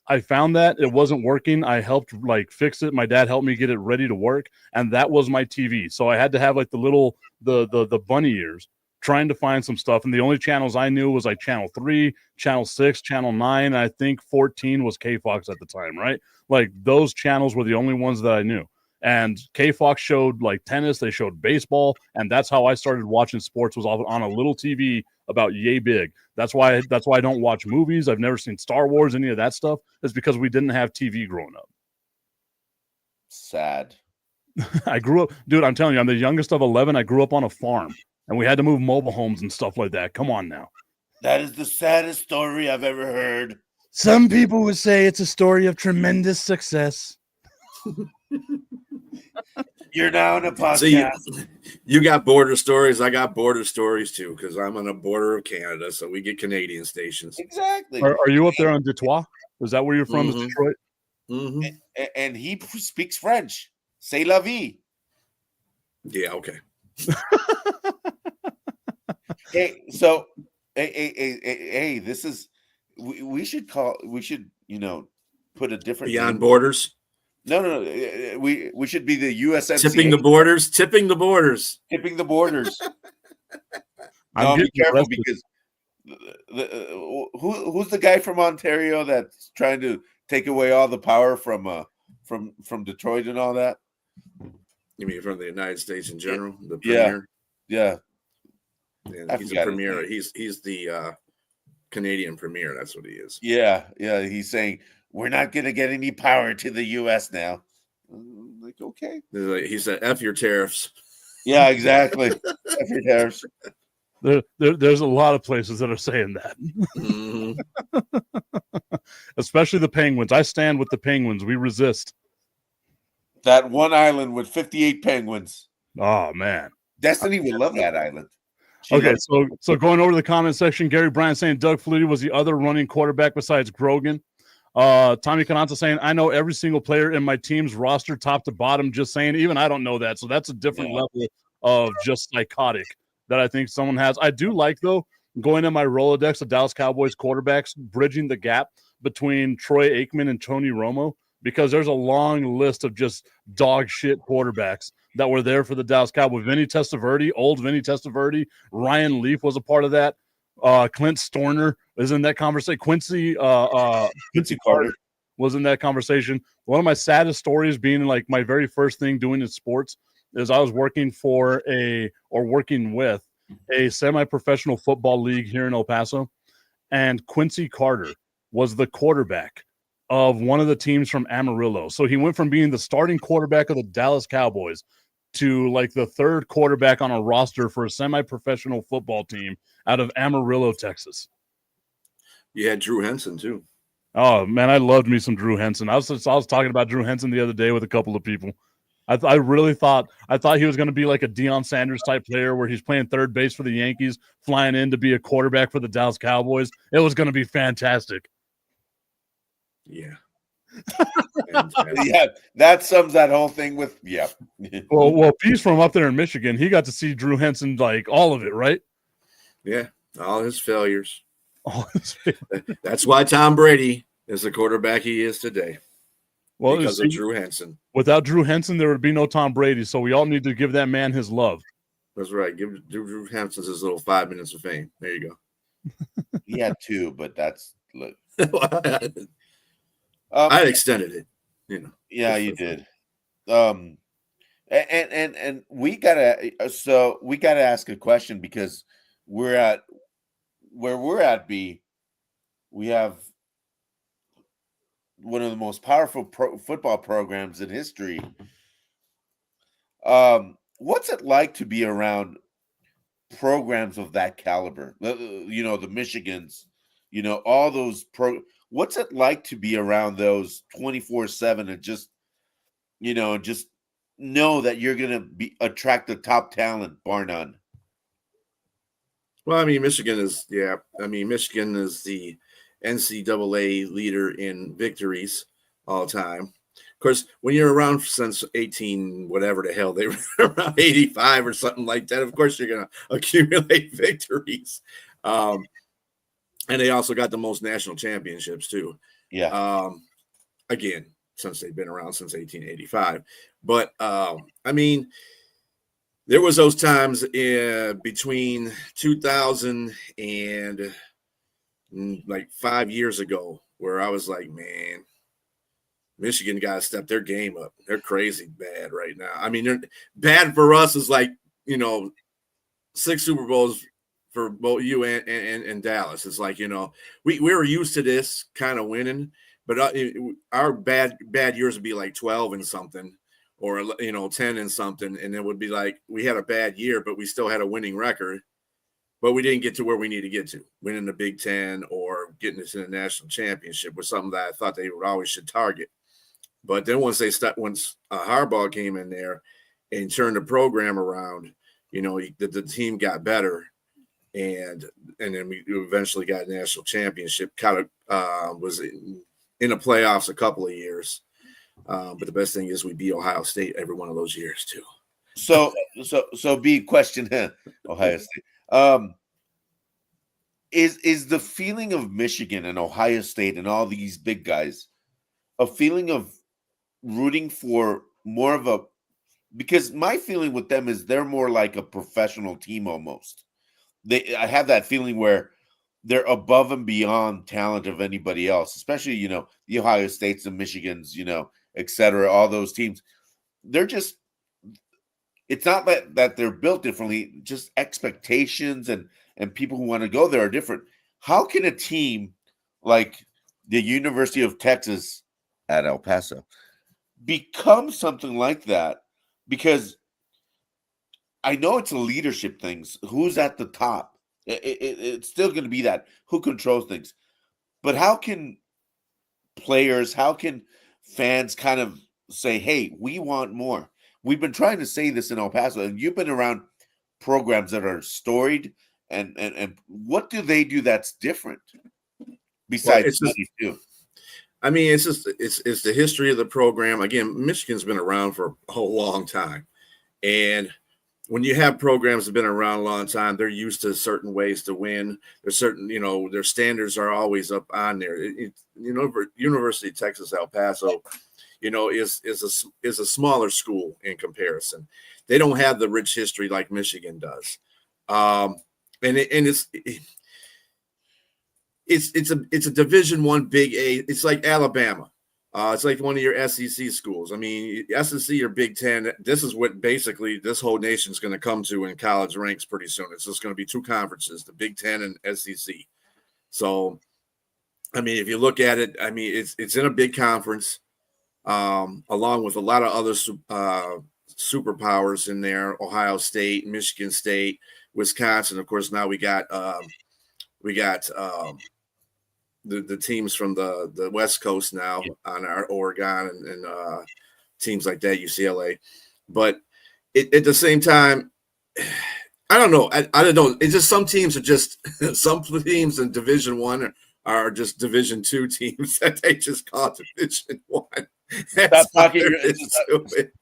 Speaker 1: I found that it wasn't working. I helped like fix it. My dad helped me get it ready to work, and that was my TV. So I had to have like the little the bunny ears trying to find some stuff, and the only channels I knew was like channel 3, channel 6, channel 9, and I think 14 was K-Fox at the time, right? Like those channels were the only ones that I knew. And K-Fox showed like tennis, they showed baseball, and that's how I started watching sports, was on a little TV about yay big. That's why I don't watch movies. I've never seen Star Wars, any of that stuff. It's because we didn't have TV growing up.
Speaker 3: Sad.
Speaker 1: I grew up, dude, I'm telling you, I'm the youngest of 11. I grew up on a farm, and we had to move mobile homes and stuff like that. Come on now.
Speaker 3: That is the saddest story I've ever heard.
Speaker 1: Some people would say it's a story of tremendous success.
Speaker 3: You're now in a podcast.
Speaker 4: See, you got border stories. I got border stories too, because I'm on the border of Canada, so we get Canadian stations.
Speaker 3: Exactly.
Speaker 1: Are you up there on Detroit? Is that where you're from? Is Detroit?
Speaker 3: And he speaks French. C'est la vie.
Speaker 4: Yeah, okay.
Speaker 3: Hey, so hey, this is we should put a different
Speaker 4: Beyond
Speaker 3: name.
Speaker 4: Borders.
Speaker 3: No. We should be the USMCA.
Speaker 4: Tipping the borders. Tipping the borders.
Speaker 3: Tipping the borders.
Speaker 1: I'm
Speaker 3: be careful
Speaker 1: arrested.
Speaker 3: because who's the guy from Ontario that's trying to take away all the power from Detroit and all that?
Speaker 4: You mean from the United States in general? The premier?
Speaker 3: Yeah.
Speaker 4: Yeah, he's a premier. He's the Canadian premier. That's what he is.
Speaker 3: Yeah. He's saying we're not going to get any power to the U.S. now. Like, okay.
Speaker 4: He said, "F your tariffs."
Speaker 3: Yeah, exactly. F your tariffs.
Speaker 1: There's a lot of places that are saying that. Especially the Penguins. I stand with the Penguins. We resist.
Speaker 3: That one island with 58 penguins.
Speaker 1: Oh, man.
Speaker 3: Destiny would love that island.
Speaker 1: Okay, so going over to the comment section, Gary Bryan saying Doug Flutie was the other running quarterback besides Grogan. Tommy Cananta saying, I know every single player in my team's roster, top to bottom, just saying, even I don't know that. So that's a different level of just psychotic that I think someone has. I do like, though, going in my Rolodex of Dallas Cowboys quarterbacks, bridging the gap between Troy Aikman and Tony Romo, because there's a long list of just dog shit quarterbacks that were there for the Dallas Cowboys. Vinny Testaverde, old Vinny Testaverde, Ryan Leaf was a part of that. Clint Storner is in that conversation. Quincy Carter was in that conversation. One of my saddest stories, being like my very first thing doing in sports, is I was working with a semi-professional football league here in El Paso, and Quincy Carter was the quarterback of one of the teams from Amarillo. So he went from being the starting quarterback of the Dallas Cowboys to like the third quarterback on a roster for a semi-professional football team out of Amarillo, Texas.
Speaker 4: You had Drew Henson too.
Speaker 1: Oh man, I loved me some Drew Henson. I was talking about Drew Henson the other day with a couple of people. I really thought he was going to be like a Deion Sanders type player where he's playing third base for the Yankees, flying in to be a quarterback for the Dallas Cowboys. It was going to be fantastic.
Speaker 4: Yeah.
Speaker 3: Yeah, that sums that whole thing with
Speaker 1: Well, he's from up there in Michigan. He got to see Drew Henson, like all of it, right?
Speaker 4: Yeah, all his failures. That's why Tom Brady is the quarterback he is today. Well, because of Drew Henson.
Speaker 1: Without Drew Henson, there would be no Tom Brady. So we all need to give that man his love.
Speaker 4: That's right. Give Drew Henson his little 5 minutes of fame. There you go.
Speaker 3: He had 2, but that's look.
Speaker 4: I extended it, you know.
Speaker 3: Yeah, you did. And we gotta ask a question, because we're at where we're at. We have one of the most powerful football programs in history. What's it like to be around programs of that caliber? The Michigans, all those what's it like to be around those 24/7 and just know that you're going to attract the top talent, bar none?
Speaker 4: Well, I mean, Michigan is the NCAA leader in victories all time. Of course, when you're around since 18, whatever the hell, they were around 85 or something like that, of course you're going to accumulate victories. And they also got the most national championships too.
Speaker 3: Yeah.
Speaker 4: Again, since they've been around since 1885. But I mean, there was those times between 2000 and like 5 years ago where I was like, man, Michigan got to step their game up. They're crazy bad right now. I mean, they're bad for us is like, 6 Super Bowls for both you and Dallas. It's like, we were used to this kind of winning, but our bad years would be like 12 and something, or 10 and something, and it would be like we had a bad year, but we still had a winning record, but we didn't get to where we need to get to, winning the Big Ten or getting us in the national championship was something that I thought they would always should target. But then once Harbaugh came in there and turned the program around, the team got better. And then we eventually got a national championship. Kind of was in the playoffs a couple of years, but the best thing is we beat Ohio State every one of those years too.
Speaker 3: So be question Ohio State. Is the feeling of Michigan and Ohio State and all these big guys a feeling of rooting for more of a? Because my feeling with them is they're more like a professional team almost. I have that feeling where they're above and beyond talent of anybody else, especially, the Ohio States and Michigans, et cetera, all those teams. They're just, it's not that they're built differently, just expectations and people who want to go there are different. How can a team like the University of Texas at El Paso become something like that? Because I know it's a leadership thing. Who's at the top? It's still going to be that. Who controls things? But how can players, how can fans kind of say, hey, we want more? We've been trying to say this in El Paso, and you've been around programs that are storied. And what do they do that's different besides money too?
Speaker 4: I mean, it's the history of the program. Again, Michigan's been around for a long time. And when you have programs that have been around a long time, they're used to certain ways to win. There's certain, their standards are always up on there. University of Texas, El Paso, is a smaller school in comparison. They don't have the rich history like Michigan does. It's a Division I Big A. It's like Alabama. It's like one of your SEC schools. I mean, SEC or Big Ten. This is what basically this whole nation's going to come to in college ranks pretty soon. It's just going to be 2 conferences, the Big Ten and SEC. So, I mean, if you look at it, I mean, it's in a big conference, along with a lot of other superpowers in there: Ohio State, Michigan State, Wisconsin. Of course, now we got the teams from the West Coast now on our Oregon and teams like that, UCLA. But at the same time, I don't know. I don't know. It's just some teams are just some teams in Division I are just Division II teams that they just call Division I.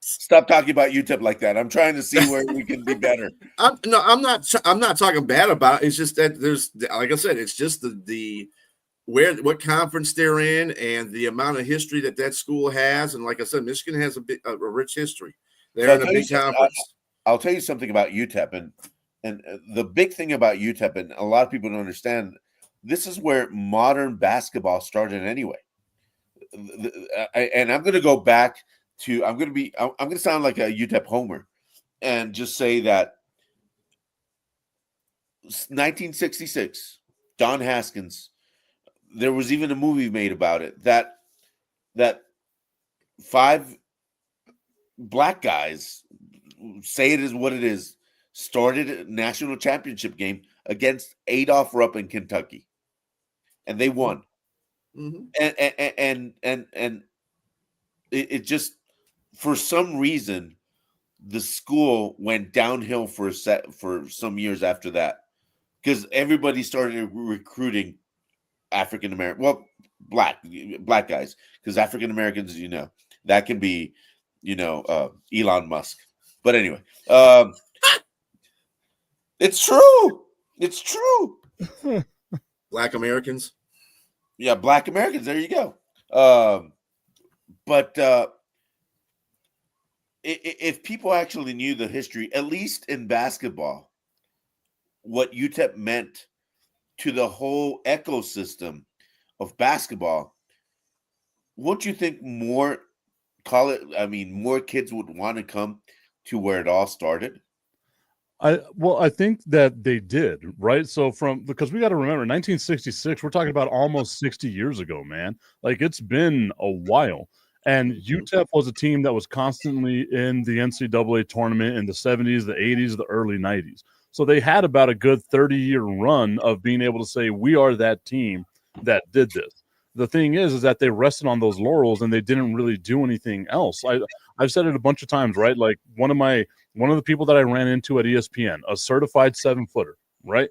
Speaker 3: Stop talking about UTEP like that. I'm trying to see where we can be better.
Speaker 4: I'm not talking bad about it. It's just that there's, like I said, it's just the what conference they're in and the amount of history that school has. And like I said, Michigan has a rich history. They're in a big conference.
Speaker 3: I'll tell you something about UTEP, and the big thing about UTEP, and a lot of people don't understand, this is where modern basketball started anyway. And I'm going to go back to, I'm going to sound like a UTEP homer and just say that 1966, Don Haskins, there was even a movie made about it, that 5 black guys, say it is what it is, started a national championship game against Adolph Rupp in Kentucky, and they won. Mm-hmm. And it just, for some reason, the school went downhill for some years after that, because everybody started recruiting African American, well, black guys, because African Americans, That could be, Elon Musk. But anyway, it's true. It's true.
Speaker 4: Black Americans.
Speaker 3: Yeah, Black Americans. There you go. But if people actually knew the history, at least in basketball, what UTEP meant to the whole ecosystem of basketball, won't you think more kids would want to come to where it all started?
Speaker 1: I think that they did, right? So because we got to remember 1966, we're talking about almost 60 years ago, man. Like, it's been a while. And UTEP was a team that was constantly in the NCAA tournament in the 70s, the 80s, the early 90s. So they had about a good 30-year run of being able to say, we are that team that did this. The thing is that they rested on those laurels and they didn't really do anything else. I've said it a bunch of times, right? Like, one of the people that I ran into at ESPN, a certified 7-footer, right,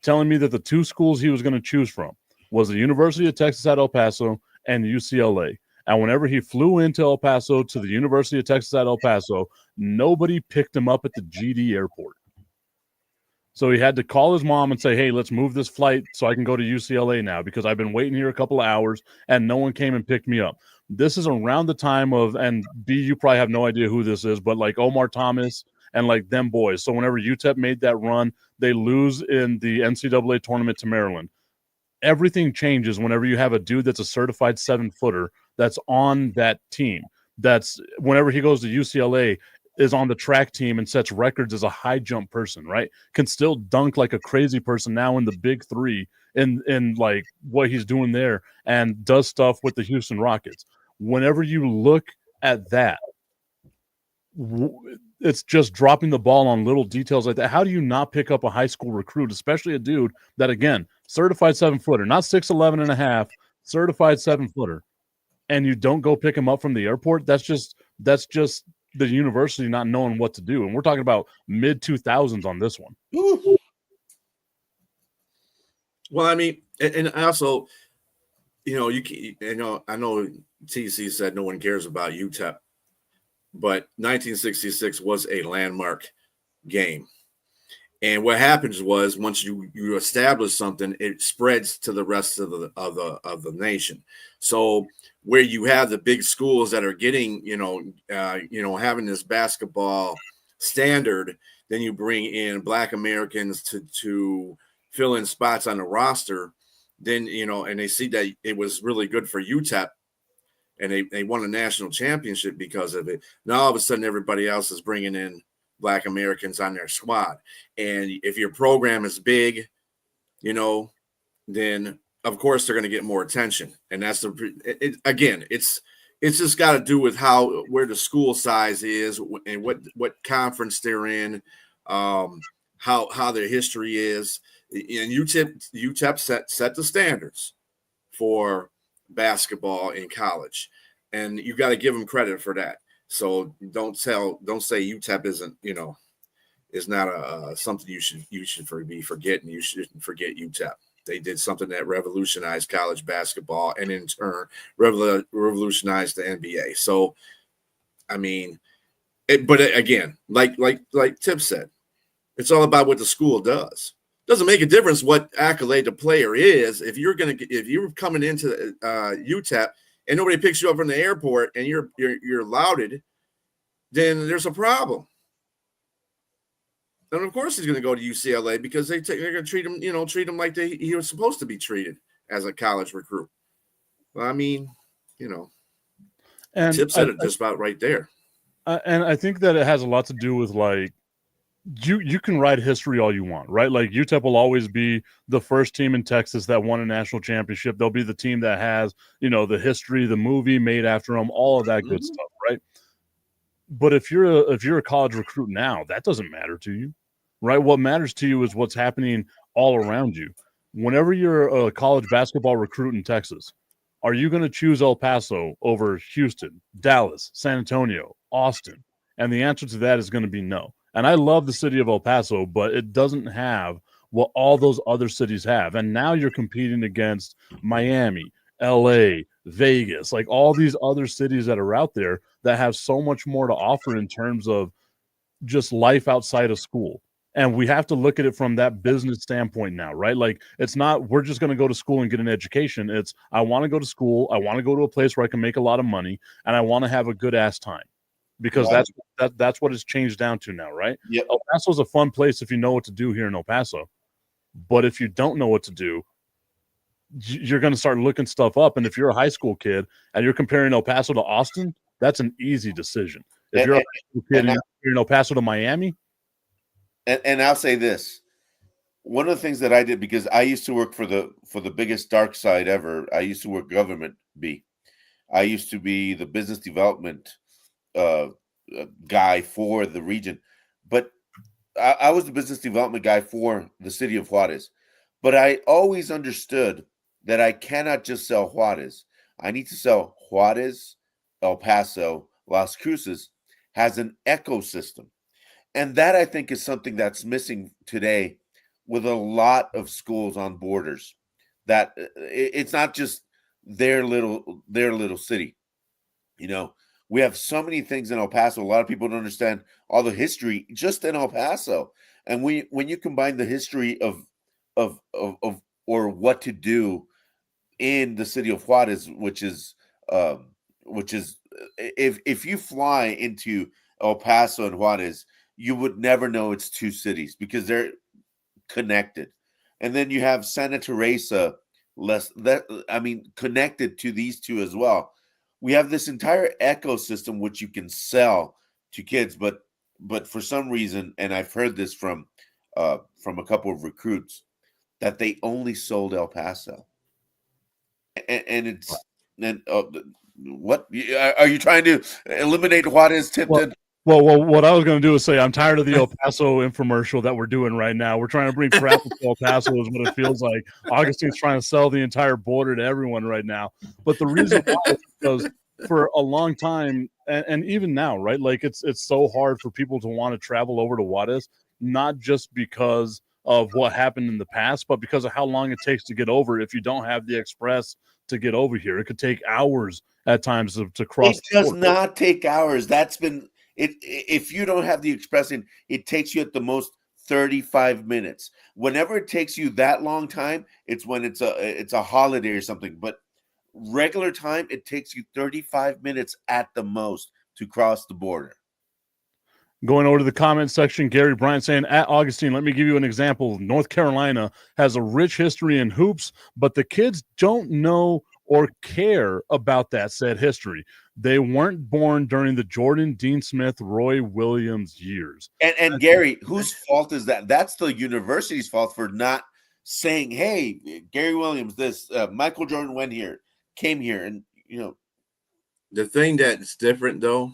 Speaker 1: telling me that the two schools he was going to choose from was the University of Texas at El Paso and UCLA. And whenever he flew into El Paso to the University of Texas at El Paso, nobody picked him up at the GD airport. So he had to call his mom and say, hey, let's move this flight so I can go to UCLA now because I've been waiting here a couple of hours and no one came and picked me up. This is around the time of, and B, you probably have no idea who this is, but like Omar Thomas and like them boys. So whenever UTEP made that run, they lose in the NCAA tournament to Maryland. Everything changes whenever you have a dude that's a certified 7-footer that's on that team. That's whenever he goes to UCLA, is on the track team and sets records as a high jump person, right? Can still dunk like a crazy person now in the big three in like what he's doing there and does stuff with the Houston Rockets. Whenever you look at that, it's just dropping the ball on little details like that. How do you not pick up a high school recruit, especially a dude that, again, certified 7-footer, not 6'11 and a half, certified 7-footer, and you don't go pick him up from the airport? That's just the university not knowing what to do. And we're talking about mid 2000s on this one.
Speaker 4: Well, I mean, and also, I know TC said no one cares about UTEP, but 1966 was a landmark game. And what happens was once you establish something, it spreads to the rest of the nation. So where you have the big schools that are getting, having this basketball standard, then you bring in Black Americans to fill in spots on the roster. Then, and they see that it was really good for UTEP and they won a national championship because of it. Now, all of a sudden, everybody else is bringing in Black Americans on their squad. And if your program is big, then of course they're going to get more attention. And that's it's just got to do with where the school size is and what conference they're in, how their history is. And UTEP set the standards for basketball in college, and you got to give them credit for that. So don't say UTEP isn't, is not something you should be forgetting. You shouldn't forget UTEP. They did something that revolutionized college basketball and in turn revolutionized the NBA. So, I mean, but again, like Tip said, it's all about what the school does. Doesn't make a difference what accolade the player is. If you're coming into UTEP and nobody picks you up from the airport and you're lauded, then there's a problem. And of course he's going to go to UCLA because they're going to treat him like he was supposed to be treated as a college recruit. Well, I mean, and Tip said it just about right there.
Speaker 1: And I think that it has a lot to do with like, you can write history all you want, right? Like UTEP will always be the first team in Texas that won a national championship. They'll be the team that has, the history, the movie made after them, all of that good stuff, right? But if you're a college recruit now, that doesn't matter to you, right? What matters to you is what's happening all around you. Whenever you're a college basketball recruit in Texas, are you going to choose El Paso over Houston, Dallas, San Antonio, Austin? And the answer to that is going to be no. And I love the city of El Paso, but it doesn't have what all those other cities have. And now you're competing against Miami, LA, Vegas, like all these other cities that are out there that have so much more to offer in terms of just life outside of school. And we have to look at it from that business standpoint now, right? Like it's not we're just going to go to school and get an education. It's I want to go to school, I want to go to a place where I can make a lot of money, and I want to have a good ass time. Because
Speaker 3: Right.
Speaker 1: that's what it's changed down to now, right?
Speaker 3: Yep.
Speaker 1: El Paso's a fun place if you know what to do here in El Paso. But if you don't know what to do, you're going to start looking stuff up. And if you're a high school kid and you're comparing El Paso to Austin, that's an easy decision. If you're a high school kid and you're comparing El Paso to Miami,
Speaker 3: And I'll say this. One of the things that I did, because I used to work for the biggest dark side ever. I used to work government B. I used to be the business development guy for the region, but I was the business development guy for the city of Juarez. But I always understood that I cannot just sell Juarez. I need to sell Juarez, El Paso, Las Cruces has an ecosystem. And that I think is something that's missing today with a lot of schools on borders. That it's not just their little city. You know, we have so many things in El Paso. A lot of people don't understand all the history just in El Paso. And when you combine the history of or what to do in the city of Juarez, which is if you fly into El Paso and Juarez, you would never know it's two cities because they're connected. And then you have Santa Teresa, connected to these two as well. We have this entire ecosystem which you can sell to kids, but for some reason, and I've heard this from a couple of recruits, that they only sold El Paso, and it's and what are you trying to eliminate Juarez, Tipton?
Speaker 1: Well, what I was going to do is say I'm tired of the El Paso infomercial that we're doing right now. We're trying to bring travel to El Paso is what it feels like. Augustine's trying to sell the entire border to everyone right now. But the reason why is because for a long time, and even now, right, like it's so hard for people to want to travel over to Juarez, not just because of what happened in the past, but because of how long it takes to get over. If you don't have the express to get over here, it could take hours at times to cross.
Speaker 3: It does not take hours. That's been it. If you don't have the express in, it takes you at the most 35 minutes. Whenever it takes you that long time, it's when it's a holiday or something. But regular time, it takes you 35 minutes at the most to cross the border.
Speaker 1: Going over to the comment section, Gary Bryant saying, at Augustine, let me give you an example. North Carolina has a rich history in hoops, but the kids don't know or care about that said history. They weren't born during the Jordan, Dean Smith, Roy Williams years.
Speaker 3: And Gary, whose fault is that? That's the university's fault for not saying, hey, Gary Williams, this Michael Jordan came here. And, you know.
Speaker 4: The thing that's different, though,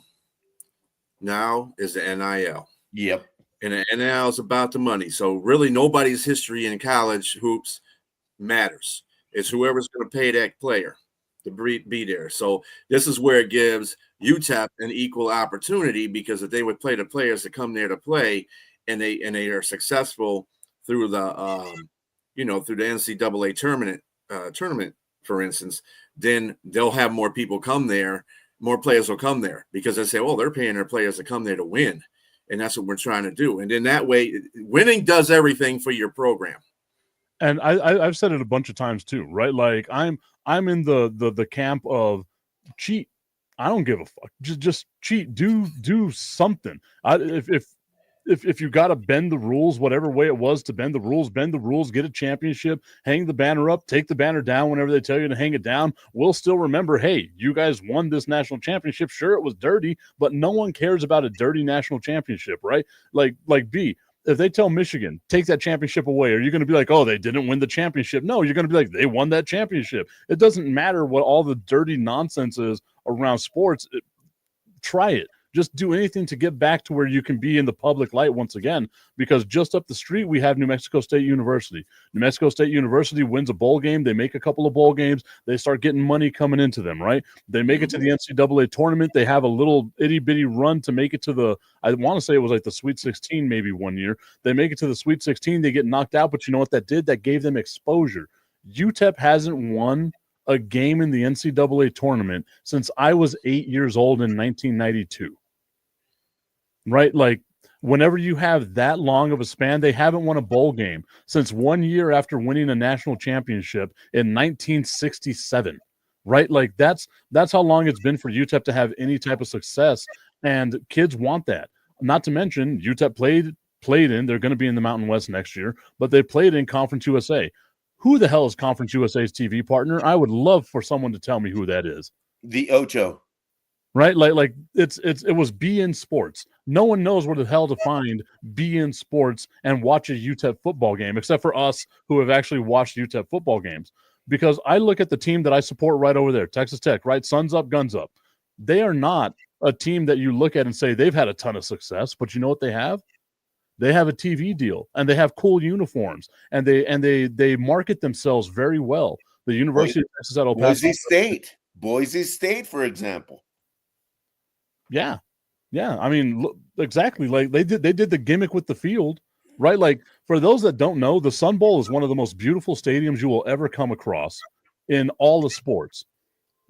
Speaker 4: now is the NIL.
Speaker 3: Yep.
Speaker 4: And the NIL is about the money. So really nobody's history in college hoops matters. It's whoever's going to pay that player to be there. So this is where it gives UTEP an equal opportunity, because if they would play the players that come there to play and they are successful through the through the NCAA tournament, for instance, then they'll have more people come there. More players will come there because they say, well, they're paying their players to come there to win. And that's what we're trying to do. And then that way, winning does everything for your program.
Speaker 1: And I've said it a bunch of times too, right? Like I'm in the camp of cheat. I don't give a fuck. Just cheat. Do something. If you got to bend the rules, whatever way it was to bend the rules, get a championship, hang the banner up, take the banner down whenever they tell you to hang it down. We'll still remember, hey, you guys won this national championship. Sure, it was dirty, but no one cares about a dirty national championship, right? Like B, if they tell Michigan, take that championship away, are you going to be like, oh, they didn't win the championship? No, you're going to be like, they won that championship. It doesn't matter what all the dirty nonsense is around sports. Try it. Just do anything to get back to where you can be in the public light once again, because just up the street, we have New Mexico State University. New Mexico State University wins a bowl game. They make a couple of bowl games. They start getting money coming into them, right? They make it to the NCAA tournament. They have a little itty bitty run to make it to I want to say it was like the Sweet 16 maybe one year. They make it to the Sweet 16. They get knocked out, but you know what that did? That gave them exposure. UTEP hasn't won a game in the NCAA tournament since I was 8 years old in 1992. Right? Like, whenever you have that long of a span, they haven't won a bowl game since 1 year after winning a national championship in 1967. Right? Like, that's how long it's been for UTEP to have any type of success, and kids want that. Not to mention, UTEP played in, they're going to be in the Mountain West next year, but they played in Conference USA. Who the hell is Conference USA's TV partner? I would love for someone to tell me who that is.
Speaker 3: The Ocho.
Speaker 1: Right? Like it was BN Sports. No one knows where the hell to find BN Sports and watch a UTEP football game, except for us who have actually watched UTEP football games. Because I look at the team that I support right over there, Texas Tech, right? Suns up, guns up. They are not a team that you look at and say they've had a ton of success, but you know what they have? They have a TV deal, and they have cool uniforms, and they market themselves very well. The University of Texas at El Paso,
Speaker 3: Boise State, for example.
Speaker 1: Yeah. I mean, look, exactly. Like they did the gimmick with the field, right? Like, for those that don't know, the Sun Bowl is one of the most beautiful stadiums you will ever come across in all the sports.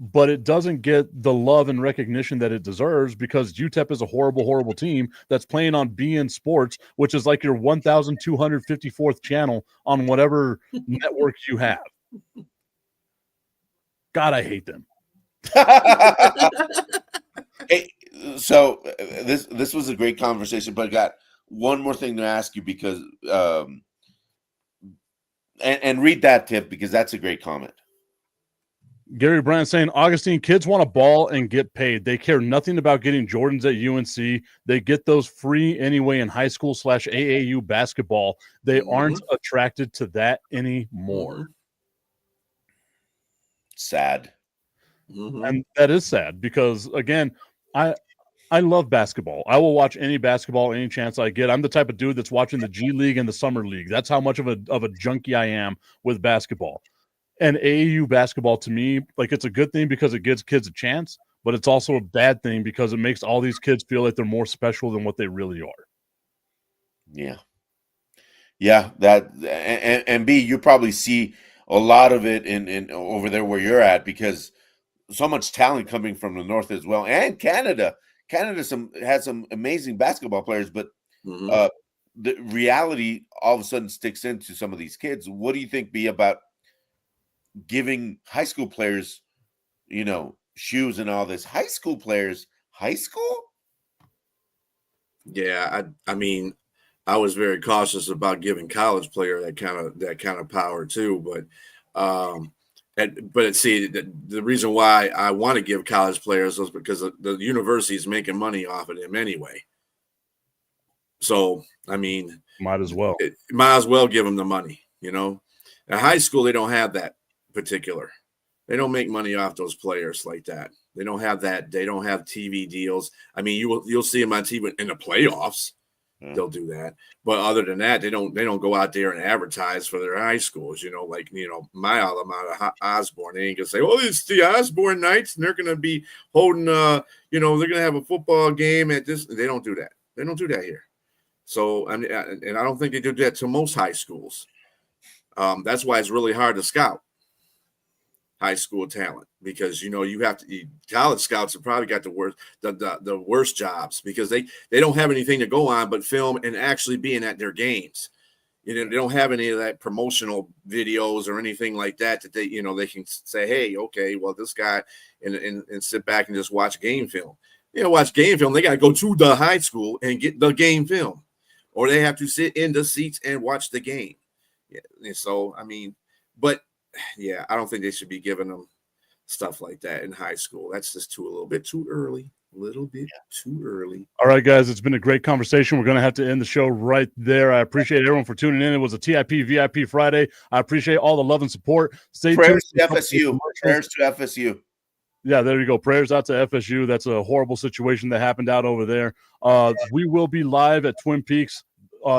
Speaker 1: But it doesn't get the love and recognition that it deserves because UTEP is a horrible, horrible team that's playing on BN Sports, which is like your 1,254th channel on whatever network you have. God, I hate them.
Speaker 3: Hey, so this was a great conversation, but I got one more thing to ask you because and read that tip because that's a great comment.
Speaker 1: Gary Bryant saying, Augustine, kids want a ball and get paid. They care nothing about getting Jordans at UNC. They get those free anyway in high school / AAU basketball. They aren't attracted to that anymore.
Speaker 3: Sad.
Speaker 1: And that is sad because, again, I love basketball. I will watch any basketball any chance I get. I'm the type of dude that's watching the G League and the Summer League. That's how much of a junkie I am with basketball. And AAU basketball, to me, like, it's a good thing because it gives kids a chance, but it's also a bad thing because it makes all these kids feel like they're more special than what they really are.
Speaker 3: Yeah, that and B, you probably see a lot of it in over there where you're at because so much talent coming from the north as well, and Canada. Canada has some amazing basketball players, but the reality all of a sudden sticks into some of these kids. What do you think, B, about giving high school players, shoes and all this? High school players, high school?
Speaker 4: Yeah, I mean, I was very cautious about giving college player that kind of power too, but see, the reason why I want to give college players is because the university is making money off of them anyway. So, I mean,
Speaker 1: might as well
Speaker 4: give them the money, At high school, they don't have that particular. They don't make money off those players like that. They don't have that. They don't have TV deals. I mean, you'll see them on TV in the playoffs. They'll do that, but other than that, they don't go out there and advertise for their high schools. My alma mater, Osborne. They ain't gonna say, "Oh, it's the Osborne Knights," and they're gonna be holding, they're gonna have a football game at this. They don't do that. They don't do that here. So, and I don't think they do that to most high schools. That's why it's really hard to scout high school talent because you have to. College scouts have probably got the worst jobs because they don't have anything to go on but film and actually being at their games. They don't have any of that promotional videos or anything like that they they can say, hey, okay, well, this guy and sit back and just watch game film. Watch game film. They got to go to the high school and get the game film, or they have to sit in the seats and watch the game. Yeah, and so I mean, but. Yeah, I don't think they should be giving them stuff like that in high school. That's just a little bit too early. Too early.
Speaker 1: All right, guys, it's been a great conversation. We're going to have to end the show right there. I appreciate everyone for tuning in. It was a TIP VIP Friday. I appreciate all the love and support. Stay tuned.
Speaker 3: Prayers to FSU.
Speaker 1: Yeah, there you go. Prayers out to FSU. That's a horrible situation that happened out over there. We will be live at Twin Peaks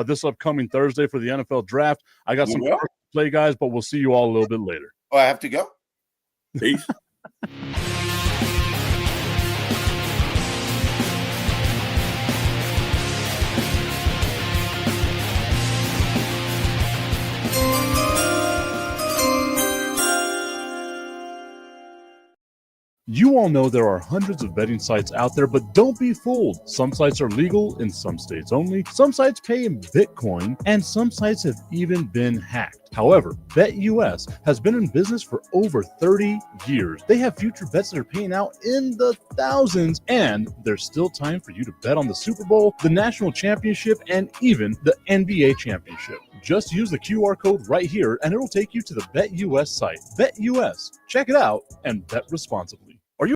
Speaker 1: this upcoming Thursday for the NFL draft. I got some play, guys, but we'll see you all a little bit later.
Speaker 3: Oh, I have to go.
Speaker 4: Peace.
Speaker 1: all know there are hundreds of betting sites out there, but don't be fooled. Some sites are legal in some states only, some sites pay in Bitcoin, and some sites have even been hacked. However, BetUS has been in business for over 30 years. They have future bets that are paying out in the thousands, and there's still time for you to bet on the Super Bowl, the National Championship, and even the NBA Championship. Just use the QR code right here, and it'll take you to the BetUS site. BetUS. Check it out and bet responsibly.